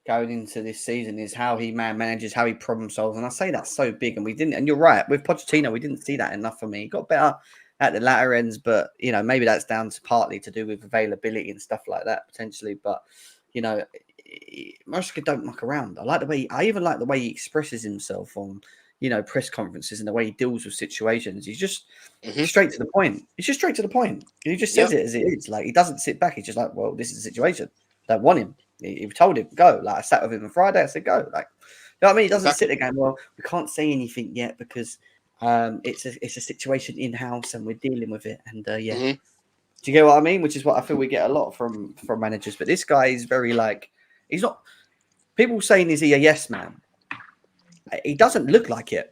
this season is how he manages, how he problem solves. And I say that's so big, and we didn't. And you're right, with Pochettino, we didn't see that enough for me. He got better at the latter ends, but maybe that's down to partly to do with availability and stuff like that potentially. But Maresca don't muck around. I even like the way he expresses himself on press conferences and the way he deals with situations. He's just straight to the point. He's just straight to the point. He just says it as it is. He doesn't sit back. He's just like, well, this is the situation. Don't want him. He told him go. I sat with him on Friday. I said go. You know what I mean? He doesn't sit there going, well, we can't say anything yet because it's a situation in house and we're dealing with it. And Do you get what I mean? Which is what I feel we get a lot from managers. But this guy is very he's not. People saying is he a yes man? He doesn't look like it.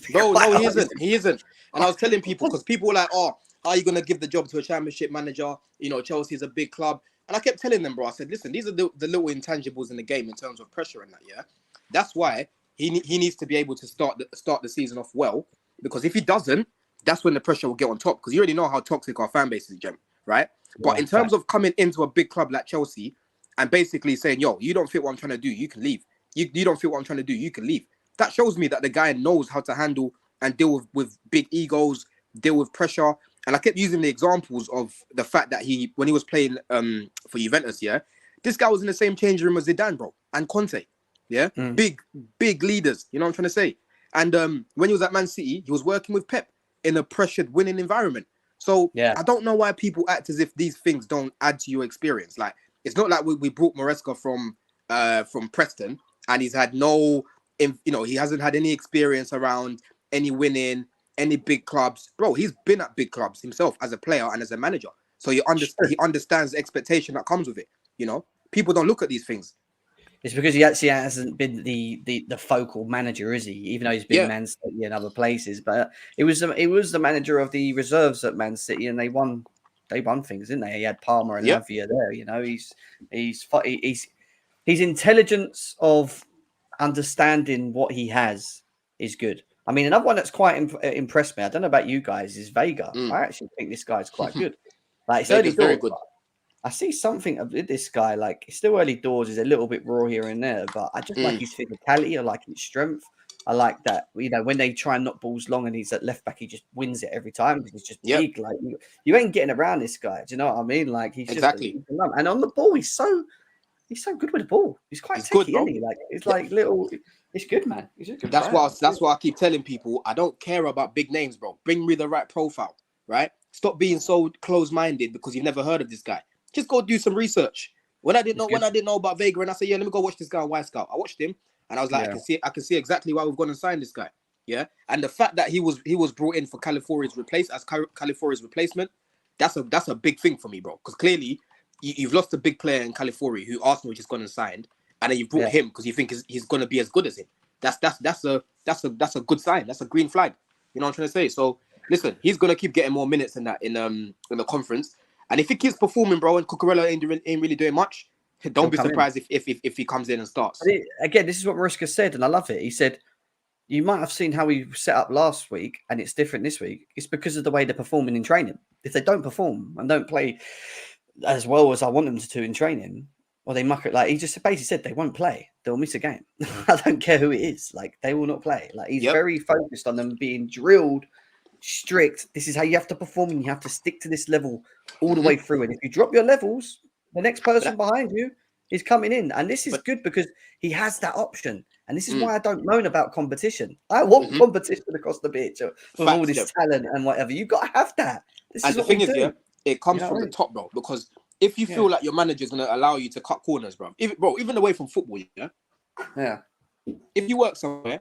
No, he isn't. He isn't. And I was telling people, because people were like, oh, are you going to give the job to a championship manager? You know, Chelsea is a big club. And I kept telling them, bro, I said, listen, these are the little intangibles in the game in terms of pressure and that, yeah? That's why he needs to be able to start the season off well. Because if he doesn't, that's when the pressure will get on top. Because you already know how toxic our fan base is, Jem, right? But in terms of coming into a big club like Chelsea and basically saying, yo, you don't fit what I'm trying to do, you can leave. You don't fit what I'm trying to do, you can leave. That shows me that the guy knows how to handle and deal with big egos, deal with pressure. And I kept using the examples of the fact that when he was playing for Juventus, yeah, this guy was in the same changing room as Zidane, bro, and Conte, yeah, big leaders. You know what I'm trying to say? And when he was at Man City, he was working with Pep in a pressured, winning environment. So I don't know why people act as if these things don't add to your experience. Like, it's not like we brought Maresca from Preston and he's had he hasn't had any experience around any winning, any big clubs. Bro, he's been at big clubs himself as a player and as a manager. So he understands the expectation that comes with it. You know, people don't look at these things. It's because he actually hasn't been the focal manager, is he? Even though he's been Man City and other places, but it was the manager of the reserves at Man City, and they won things, didn't they? He had Palmer and Lavia there. You know, his intelligence of understanding what he has is good. I mean, another one that's quite impressed me, I don't know about you guys, is Vega. I actually think this guy's quite good. Like, it's early doors, good. I see something of this guy, like, it's still early doors, is a little bit raw here and there, but I just like his physicality, I like his strength. I like that, you know, when they try and knock balls long and he's at left back, he just wins it every time because he's just big. Like, you ain't getting around this guy. Do you know what I mean? Like, he's just and on the ball, he's so good with the ball. He's quite techy, isn't he? Like, it's like little. It's good, man. He's a good. That's why I keep telling people I don't care about big names, bro. Bring me the right profile, right? Stop being so close-minded because you've never heard of this guy. Just go do some research. When I didn't know about Vega, and I said, yeah, let me go watch this guy on Y Scout. I watched him, and I was like, I can see exactly why we've gone and signed this guy. Yeah, and the fact that he was brought in for Califori's replacement, that's a big thing for me, bro. Because clearly you've lost a big player in Califori who Arsenal just gone and signed, and then you brought him because you think he's going to be as good as him. That's a good sign. That's a green flag. You know what I'm trying to say? So listen, he's going to keep getting more minutes in the conference. And if he keeps performing, bro, and Cucurella ain't really doing much, don't be surprised if he comes in and starts. Again, this is what Maresca said, and I love it. He said, you might have seen how we set up last week, and it's different this week. It's because of the way they're performing in training. If they don't perform and don't play as well as I want them to in training, or they muck it, like he just basically said, they won't play. They'll miss a game. I don't care who it is. Like, they will not play. Like, he's very focused on them being drilled, strict. This is how you have to perform, and you have to stick to this level all the way through. And if you drop your levels, the next person behind you is coming in. And this is good because he has that option. And this is why I don't moan about competition. I want competition across the pitch with all this talent and whatever. You've got to have that. And the thing is, it comes from the top, bro. Because if you feel like your manager's going to allow you to cut corners, bro, even away from football, if you work somewhere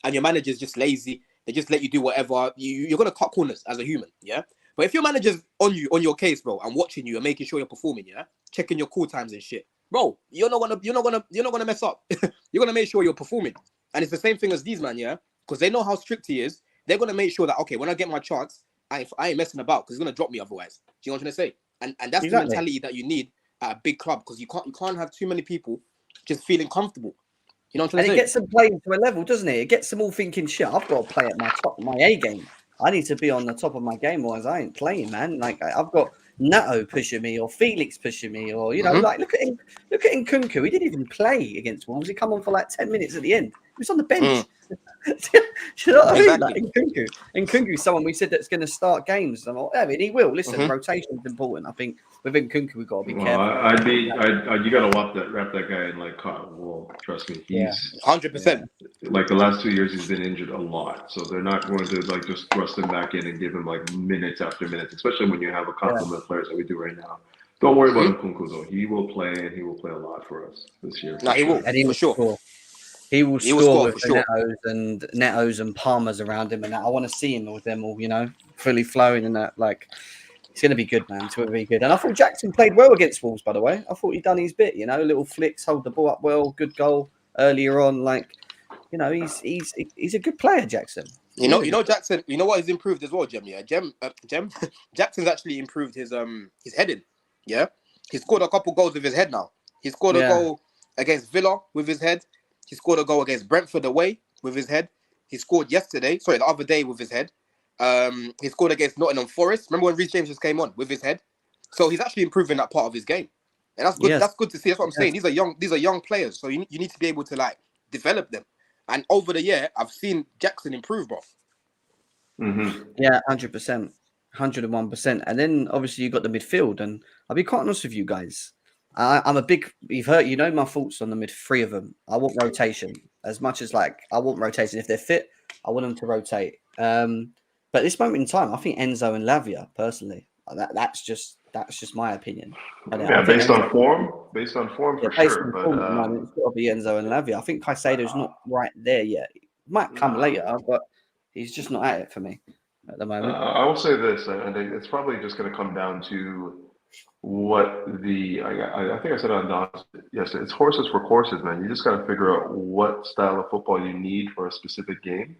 and your manager's just lazy, they just let you do whatever, you're going to cut corners as a human, yeah? But if your manager's on your case, bro, and watching you and making sure you're performing, checking your call times and shit, bro, you're not gonna mess up. You're gonna make sure you're performing. And it's the same thing as these, man, because they know how strict he is. They're gonna make sure that, okay, when I get my chance, I ain't messing about because he's gonna drop me otherwise. Do you know what I'm trying to say? And that's the mentality that you need at a big club, because you can't have too many people just feeling comfortable. You know what I'm trying to say? And it gets them playing to a level, doesn't it? It gets them all thinking, shit, I've got to play at my top, my A game. I need to be on the top of my game, otherwise I ain't playing, man. Like, I've got Nato pushing me, or Felix pushing me, or like look at Nkunku. He didn't even play against Wolves. He come on for like 10 minutes at the end. He was on the bench. You know what I mean? Like, Nkunku's someone we said that's going to start games. I mean, he will. Listen, rotation is important. I think with Nkunku we've got to be careful. You got to wrap that guy in like cotton wool. Trust me, he's 100%. Like the last 2 years, he's been injured a lot, so they're not going to like just thrust him back in and give him like minutes after minutes, especially when you have a complement of players that we do right now. Don't worry about Nkunku though; he will play, and he will play a lot for us this year. No, he will, and he will sure. He will score with Netos and Palmers around him, and that. I want to see him with them all, fully flowing and that. Like, it's going to be good, man. It's going to be good. And I thought Jackson played well against Wolves, by the way. I thought he'd done his bit, little flicks, hold the ball up well, good goal earlier on. Like, he's a good player, Jackson. Jackson. You know what he's improved as well, Jem. Yeah, Jackson's actually improved his heading. Yeah, he scored a couple goals with his head now. He scored a goal against Villa with his head. He scored a goal against Brentford away with his head. He scored the other day with his head. He scored against Nottingham Forest. Remember when Reece James just came on with his head? So he's actually improving that part of his game, and that's good. Yes. That's good to see. That's what I'm saying. These are young players, so you need to be able to like develop them. And over the year, I've seen Jackson improve, bro. Mm-hmm. Yeah, 100%, 101%. And then obviously you got the midfield, and I'll be quite honest with you guys. I'm a big. You've heard, you know, my thoughts on the mid three of them. I want rotation as much as like I want rotation. If they're fit, I want them to rotate. But at this moment in time, I think Enzo and Lavia personally. That's just my opinion. Based on form for sure. But at the moment, it's got to be Enzo and Lavia. I think Caicedo's not right there yet. It might come later, but he's just not at it for me at the moment. I will say this, and it's probably just going to come down to what I think I said on Don yesterday. It's horses for courses, man. You just got to figure out what style of football you need for a specific game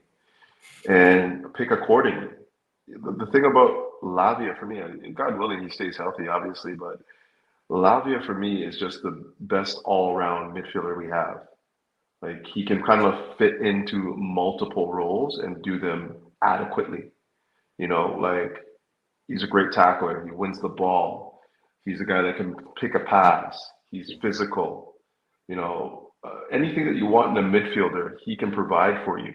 and pick accordingly. The thing about Lavia for me, God willing, he stays healthy, obviously, but Lavia for me is just the best all-around midfielder we have. Like he can kind of fit into multiple roles and do them adequately. You know, like he's a great tackler. He wins the ball. He's a guy that can pick a pass. He's physical. You know, anything that you want in a midfielder, he can provide for you.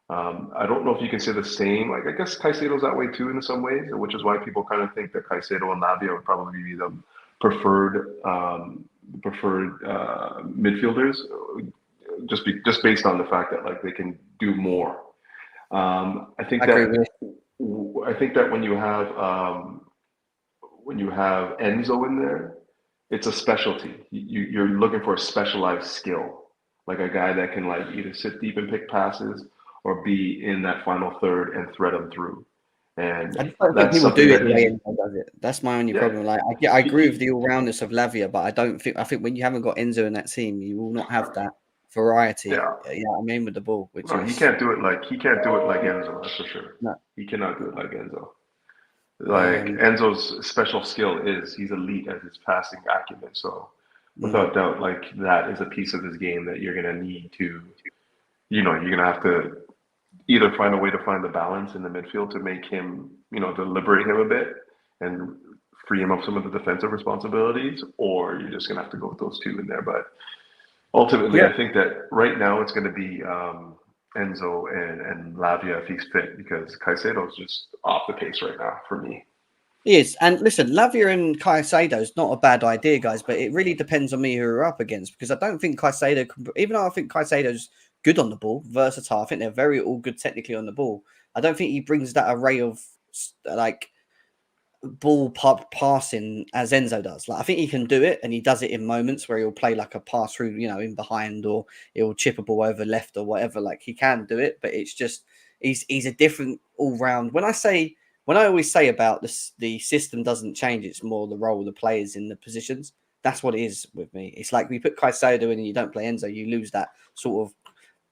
I don't know if you can say the same. Like I guess Caicedo's that way too in some ways, which is why people kind of think that Caicedo and Lavia would probably be the preferred midfielders, just based on the fact that like they can do more. I think that when you have Enzo in there, it's a specialty. You're looking for a specialized skill, like a guy that can like either sit deep and pick passes or be in that final third and thread them through. And I just don't think people do it the way Enzo does it. That's my only problem. Like, I agree with the all-roundness of Lavia, but I think when you haven't got Enzo in that team, you will not have that variety. Yeah, you know what I mean, with the ball. He can't do it like Enzo. That's for sure. No. He cannot do it like Enzo. Like Enzo's special skill is he's elite at his passing acumen. So without doubt, like that is a piece of his game that you're gonna need to, you're gonna have to either find a way to find the balance in the midfield to make him, to liberate him a bit and free him of some of the defensive responsibilities, or you're just gonna have to go with those two in there. But ultimately, I think that right now it's going to be Enzo and Lavia if he's fit, because Caicedo's just off the pace right now for me. He is. And listen, Lavia and Caicedo is not a bad idea, guys, but it really depends on me who we're up against, because I don't think Caicedo, even though I think Caicedo's good on the ball, versatile, I think they're very all good technically on the ball. I don't think he brings that array of like ball passing as Enzo does. Like I think he can do it, and he does it in moments where he'll play like a pass through, in behind, or he'll chip a ball over left or whatever. Like he can do it, but it's just he's a different all round. When I always say about this, the system doesn't change. It's more the role of the players in the positions. That's what it is with me. It's like we put Caicedo in and you don't play Enzo, you lose that sort of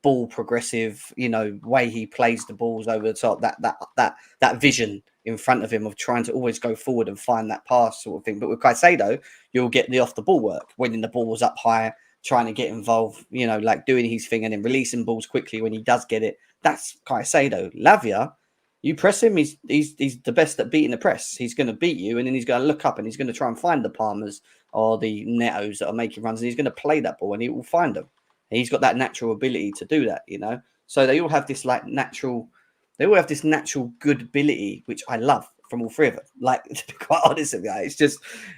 ball progressive, way he plays the balls over the top, that vision in front of him of trying to always go forward and find that pass sort of thing. But with Caicedo, you'll get the off the ball work, winning the balls up high, trying to get involved, like doing his thing and then releasing balls quickly when he does get it. That's Caicedo. Lavia, you press him, he's the best at beating the press. He's going to beat you, and then he's going to look up and he's going to try and find the Palmers or the Netos that are making runs, and he's going to play that ball and he will find them. And he's got that natural ability to do that, So they all have this natural good ability, which I love from all three of them. Like, to be quite honest with you,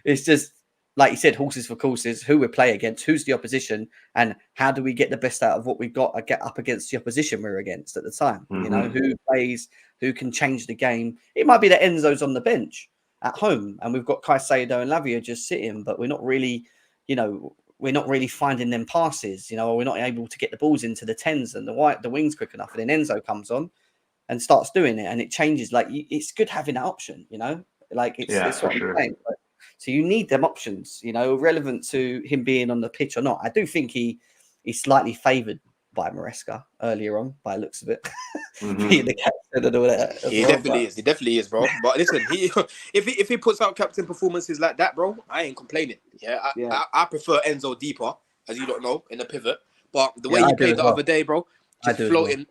it's just like you said, horses for courses, who we play against, who's the opposition, and how do we get the best out of what we've got and get up against the opposition we're against at the time. Who plays, who can change the game. It might be that Enzo's on the bench at home and we've got Caicedo and Lavia just sitting, but we're not really, we're not really finding them passes, or we're not able to get the balls into the tens and the wings quick enough. And then Enzo comes on and starts doing it, and it changes. Like, it's good having that option, like it's what I'm saying. But, so you need them options, relevant to him being on the pitch or not. I do think he's slightly favoured by Maresca earlier on, by the looks of it. being the captain and all that. He definitely is. He definitely is, bro. But listen, if he puts out captain performances like that, bro, I ain't complaining. Yeah, I prefer Enzo deeper, as you don't know, in the pivot. But the way he played the other day, bro, just floating.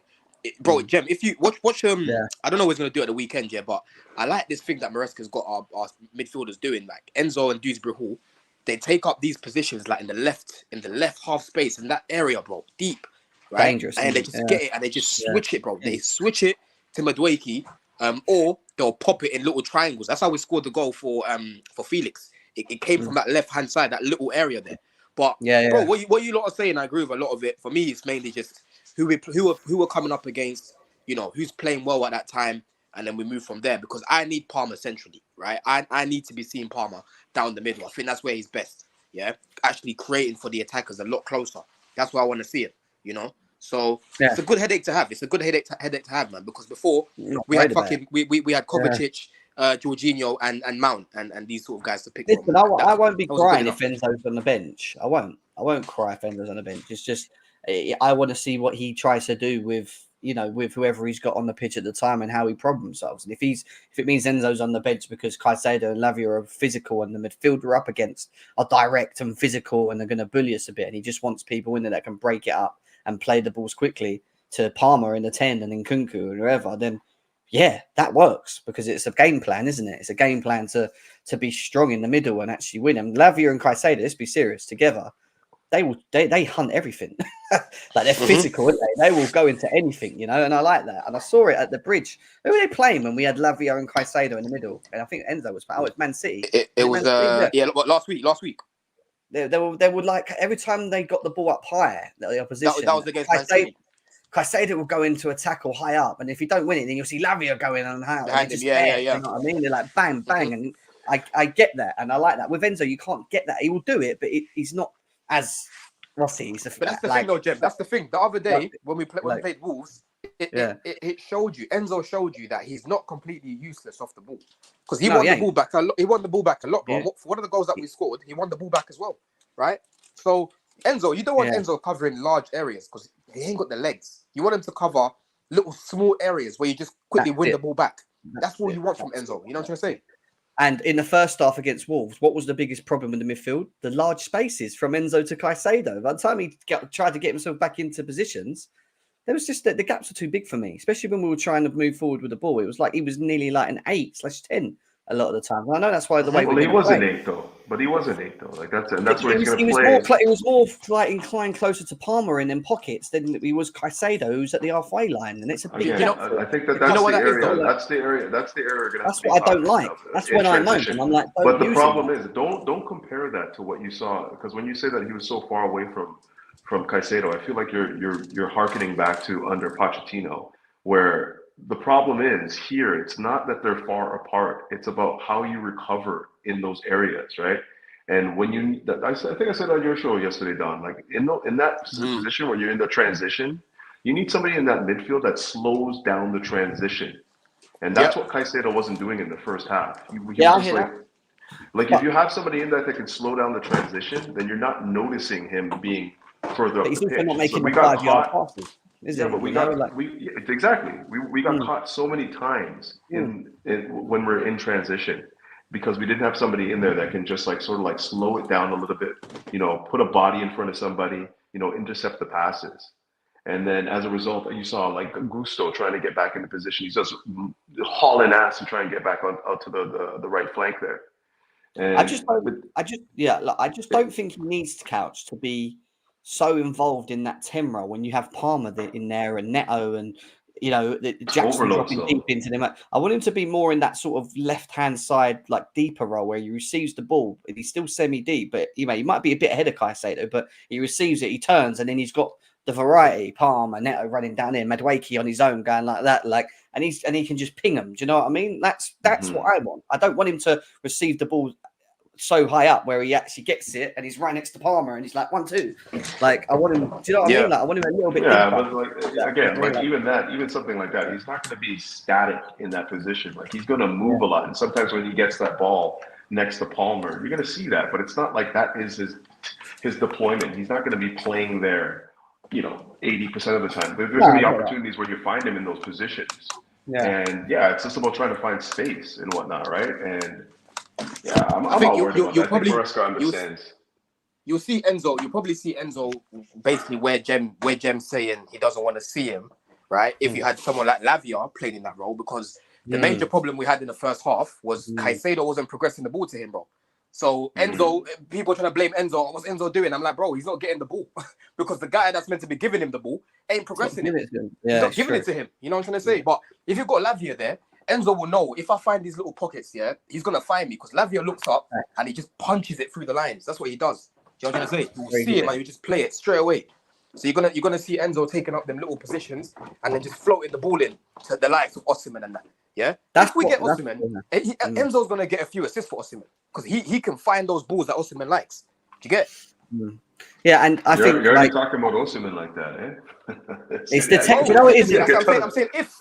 Bro, Jem, if you watch I don't know what he's gonna do at the weekend, but I like this thing that Maresca's got our midfielders doing, like Enzo and Dewsbury Hall. They take up these positions like in the left half space in that area, bro, deep, right? Dangerous, and they just get it and they just switch it, bro. They switch it to Madueke, or they'll pop it in little triangles. That's how we scored the goal for Felix. It came from that left hand side, that little area there. But bro, what you lot are saying, I agree with a lot of it. For me, it's mainly just who are coming up against, who's playing well at that time, and then we move from there. Because I need Palmer centrally, right? I need to be seeing Palmer down the middle. I think that's where he's best. Yeah, actually creating for the attackers a lot closer. That's where I want to see it. So it's a good headache to have. It's a good headache to have, man. Because before we had Kovacic, Jorginho, and Mount, and these sort of guys to pick from. Listen, I won't be crying if Enzo's on the bench. I won't cry if Enzo's on the bench. It's just I want to see what he tries to do with whoever he's got on the pitch at the time and how he problem solves. And if it means Enzo's on the bench because Caicedo and Lavia are physical and the midfield we're up against are direct and physical and they're going to bully us a bit, and he just wants people in there that can break it up and play the balls quickly to Palmer in the 10 and then Kunku and whoever, then that works because it's a game plan, isn't it? It's a game plan to be strong in the middle and actually win. And Lavia and Caicedo, let's be serious, together, they hunt everything. Like they're physical, aren't they? They will go into anything, and I like that. And I saw it at the bridge. Who were they playing when we had Lavia and Caicedo in the middle? And I think Enzo was it's Man City. It was last week. They were like every time they got the ball up high, the opposition. That was against Man City. Caicedo will go into a tackle high up, and if you don't win it, then you'll see Lavia going on high. Behind him, You know what I mean? They're like bang, bang, and I get that, and I like that. With Enzo, you can't get that. He will do it, but he's not as Rossi. But that's the thing, though, Jem. That's the thing. The other day when we played Wolves, it showed you. Enzo showed you that he's not completely useless off the ball because he won the ball back a lot. He won the ball back a lot, bro. For one of the goals that we scored, he won the ball back as well, right? So Enzo, you don't want Enzo covering large areas because he ain't got the legs. You want him to cover little small areas where you just quickly win the ball back. That's what you want from Enzo. You know what I'm trying to say? And in the first half against Wolves, what was the biggest problem in the midfield? The large spaces from Enzo to Caicedo. By the time he tried to get himself back into positions, there was just the gaps were too big for me, especially when we were trying to move forward with the ball. It was like he was nearly like an 8/10 a lot of the time. And I know that's why the way he was an 8 though. But he wasn't 8 though. Like that's where he's going to play. He was more like inclined closer to Palmer in them pockets than he was Caicedo, who's at the halfway line, and it's a big. I think that's the area. That's the area. That's what I don't like. That's when I moan. I'm like, but the problem is, don't compare that to what you saw, because when you say that he was so far away from Caicedo, I feel like you're hearkening back to under Pochettino, where the problem is here. It's not that they're far apart. It's about how you recover in those areas, right? And when I think I said on your show yesterday, Don, like in that position where you're in the transition, you need somebody in that midfield that slows down the transition, and that's what Caicedo wasn't doing in the first half. If you have somebody in that can slow down the transition, then you're not noticing him being further up the pitch. He's also not making the 5-yard passes. But we got caught so many times in when we're in transition, because we didn't have somebody in there that can just slow it down a little bit, put a body in front of somebody, intercept the passes. And then as a result, you saw like Gusto trying to get back into position. He's just hauling ass to try and get back out to the right flank there. And I just don't think he needs Couch to be so involved in that 10 role when you have Palmer in there and Neto and Jackson dropping deep into them. I want him to be more in that sort of left-hand side, like deeper role where he receives the ball. He's still semi-deep, but he might be a bit ahead of Caicedo, but he receives it, he turns, and then he's got the variety, Palmer, Neto running down here, Madueke on his own going like that, and he can just ping them. Do you know what I mean? That's what I want. I don't want him to receive the ball so high up where he actually gets it and he's right next to Palmer and he's like 1-2. Like I want him. Do you know what I mean? Like I want him a little bit. But even something like that, he's not going to be static in that position. Like he's going to move a lot, and sometimes when he gets that ball next to Palmer, you're going to see that. But it's not like that is his deployment. He's not going to be playing there 80% of the time. But there's going to be opportunities where you find him in those positions. Yeah. And it's just about trying to find space and whatnot, right? And I'm not worried about that. I think Maresca understands. You'll see Enzo. You'll probably see Enzo basically where Jem's saying he doesn't want to see him, right? If you had someone like Lavia playing in that role, because the major problem we had in the first half was Caicedo wasn't progressing the ball to him, bro. So Enzo, people are trying to blame Enzo. What's Enzo doing? I'm like, bro, he's not getting the ball because the guy that's meant to be giving him the ball ain't progressing it. He's not giving it to him. You know what I'm trying to say? But if you've got Lavia there, Enzo will know if I find these little pockets, he's gonna find me because Lavia looks up and he just punches it through the lines. That's what he does. Do you know what I'm trying to say? You will see him and you just play it straight away. So you're gonna see Enzo taking up them little positions and then just floating the ball in to the likes of Osimhen and that. Yeah, if we get Osimhen, Enzo's gonna get a few assists for Osimhen because he can find those balls that Osimhen likes. Do you get? Yeah, and I think you're already talking about Osimhen like that, eh? It's the tech. You know what it is? I'm saying if.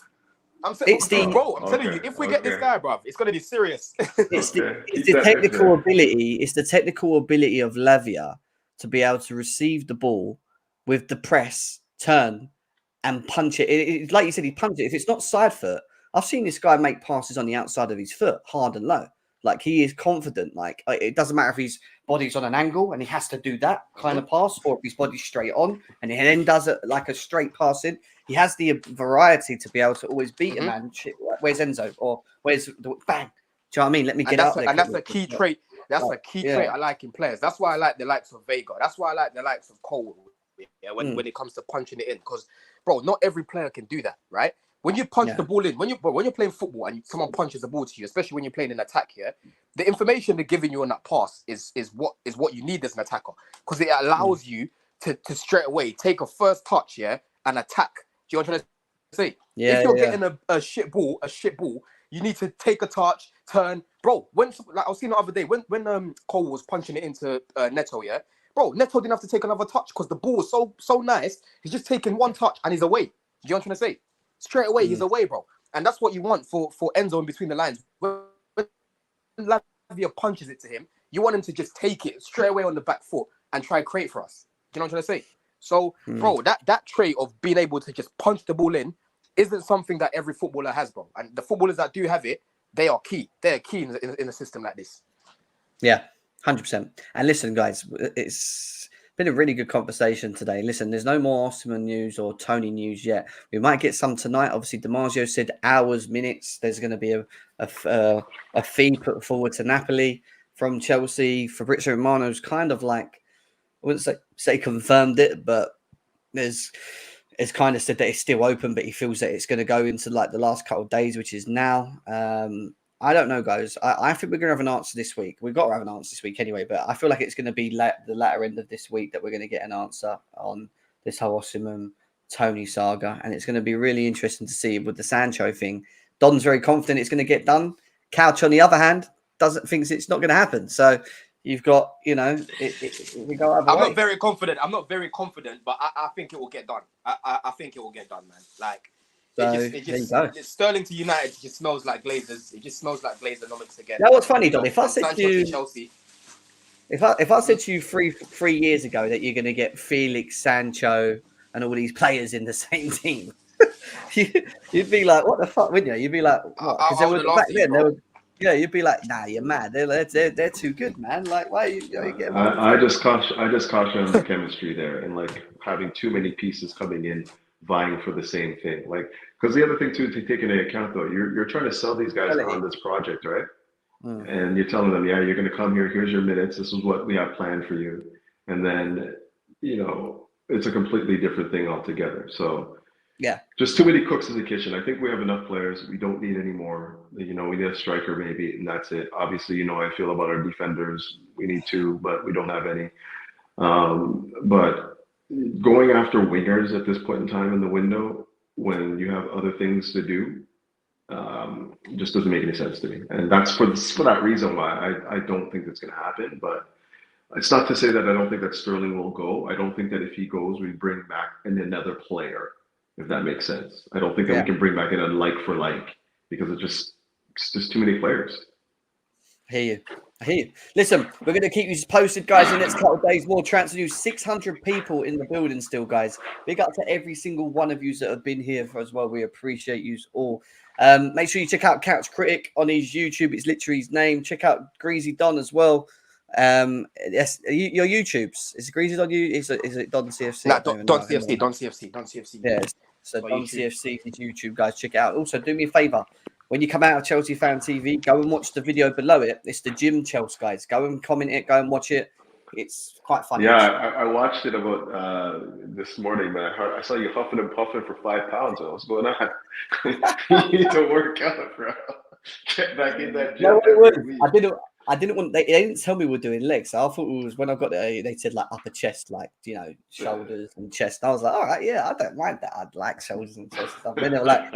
I'm saying, bro, I'm telling you, if we get this guy, bruv, it's gonna be serious. It's the technical ability. It's the technical ability of Lavia to be able to receive the ball with the press, turn, and punch it. Like you said, he punched it. If it's not side foot, I've seen this guy make passes on the outside of his foot, hard and low. Like he is confident. Like it doesn't matter if his body's on an angle and he has to do that kind of pass, or if his body's straight on and he then does it like a straight pass in. He has the variety to be able to always beat a man. Where's Enzo? Or where's the bang? Do you know what I mean? Let me get out there. And that's a key trait. That's a key trait I like in players. That's why I like the likes of Vega. That's why I like the likes of Cole. Yeah, when it comes to punching it in, because bro, not every player can do that, right? When you punch the ball in, when you're playing football and someone punches the ball to you, especially when you're playing an attack here, the information they're giving you on that pass is what you need as an attacker, because it allows you to straight away take a first touch, and attack. Do you know what I'm trying to say? If you're getting a shit ball, you need to take a touch, turn, bro. When I was seeing the other day when Cole was punching it into Neto, bro, Neto didn't have to take another touch because the ball was so nice. He's just taking one touch and he's away. Do you know what I'm trying to say? Straight away, he's away, bro. And that's what you want for Enzo in between the lines. When Lavia punches it to him, you want him to just take it straight away on the back foot and try and create for us. Do you know what I'm trying to say? So, bro, that trait of being able to just punch the ball in isn't something that every footballer has, bro. And the footballers that do have it, they are key. They're key in a system like this. Yeah, 100%. And listen, guys, it's been a really good conversation today. Listen, there's no more Osimhen news or Toney news yet. We might get some tonight. Obviously, DiMarzio said hours, minutes. There's going to be a fee put forward to Napoli from Chelsea. Fabrizio Romano's kind of like, I wouldn't say confirmed it, but it's kind of said that it's still open, but he feels that it's going to go into like the last couple of days, which is now. I don't know, guys. I think we're going to have an answer this week. We've got to have an answer this week anyway, but I feel like it's going to be the latter end of this week that we're going to get an answer on this whole Osimhen Toney saga. And it's going to be really interesting to see with the Sancho thing. Don's very confident it's going to get done. Couch, on the other hand, thinks it's not going to happen. So you've got, we go other I'm way. not very confident. But I think it will get done. I think it will get done, man. Like, Sterling to United just smells like Glazers. It just smells like Glazeronomics again. Now, what's funny, Don? If I said to you, Chelsea, if I said to you three years ago that you're going to get Felix, Sancho, and all these players in the same team, you'd be like, "What the fuck?" Wouldn't you? You'd be like, "What?" Because back then, you'd be like, "Nah, you're mad. They're too good, man. Like, why are you getting?" I just caution the chemistry there and like having too many pieces coming in vying for the same thing. Like, because the other thing too to take into account though, you're trying to sell these guys on this project, right? And you're telling them, you're going to come here. Here's your minutes. This is what we have planned for you. And then, it's a completely different thing altogether. So just too many cooks in the kitchen. I think we have enough players. We don't need any more. We need a striker maybe, and that's it. Obviously, how I feel about our defenders. We need two, but we don't have any. But going after wingers at this point in time in the window when you have other things to do just doesn't make any sense to me. And that's for that reason why I don't think it's going to happen. But it's not to say that I don't think that Sterling will go. I don't think that if he goes, we bring back another player, if that makes sense. I don't think that we can bring back in a like for like because it's just too many players. I hear I hear you. Listen, we're going to keep you posted, guys, in the next couple of days. More transfer news. 600 people in the building still, guys. Big up to every single one of you that have been here as well. We appreciate you all. Make sure you check out Couch Critic on his YouTube. It's literally his name. Check out Greasy Don as well. Yes, your YouTube's. Is it Greasy Don? Is it Don CFC? Nah, Don CFC. Yeah, so Don CFC is YouTube, guys. Check it out. Also, do me a favor. When you come out of Chelsea Fan TV, go and watch the video below it. It's the Gym Chelsea, guys. Go and comment it. Go and watch it. It's quite funny. Yeah, I watched it about this morning, man. I saw you huffing and puffing for 5 pounds. What's going on? You need to work out, bro. Get back in that gym. No, it was. I didn't want. They didn't tell me we're doing legs. So I thought it was when I got there. They said like upper chest, like shoulders and chest. And I was like, all right, yeah, I don't mind that. I'd like shoulders and chest stuff. Then they were like,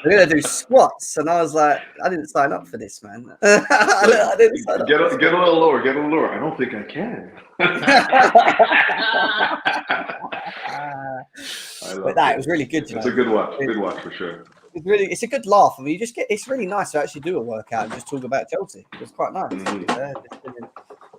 we're gonna do squats, and I was like, I didn't sign up for this, man. I didn't sign up. Get a little lower. Get a little lower. I don't think I can. But that it was really good. It's a good watch. Good watch for sure. It's a good laugh. I mean, it's really nice to actually do a workout and just talk about Chelsea. It's quite nice.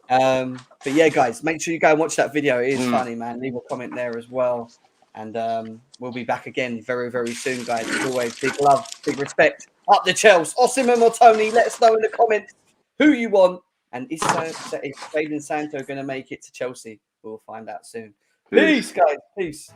But yeah, guys, make sure you go and watch that video. It is funny, man. Leave a comment there as well. And we'll be back again very, very soon, guys. As always, big love, big respect. Up the Chelsea. Osimhen or Toney, let us know in the comments who you want. And is Jadon Sancho going to make it to Chelsea? We'll find out soon. Peace, guys. Peace.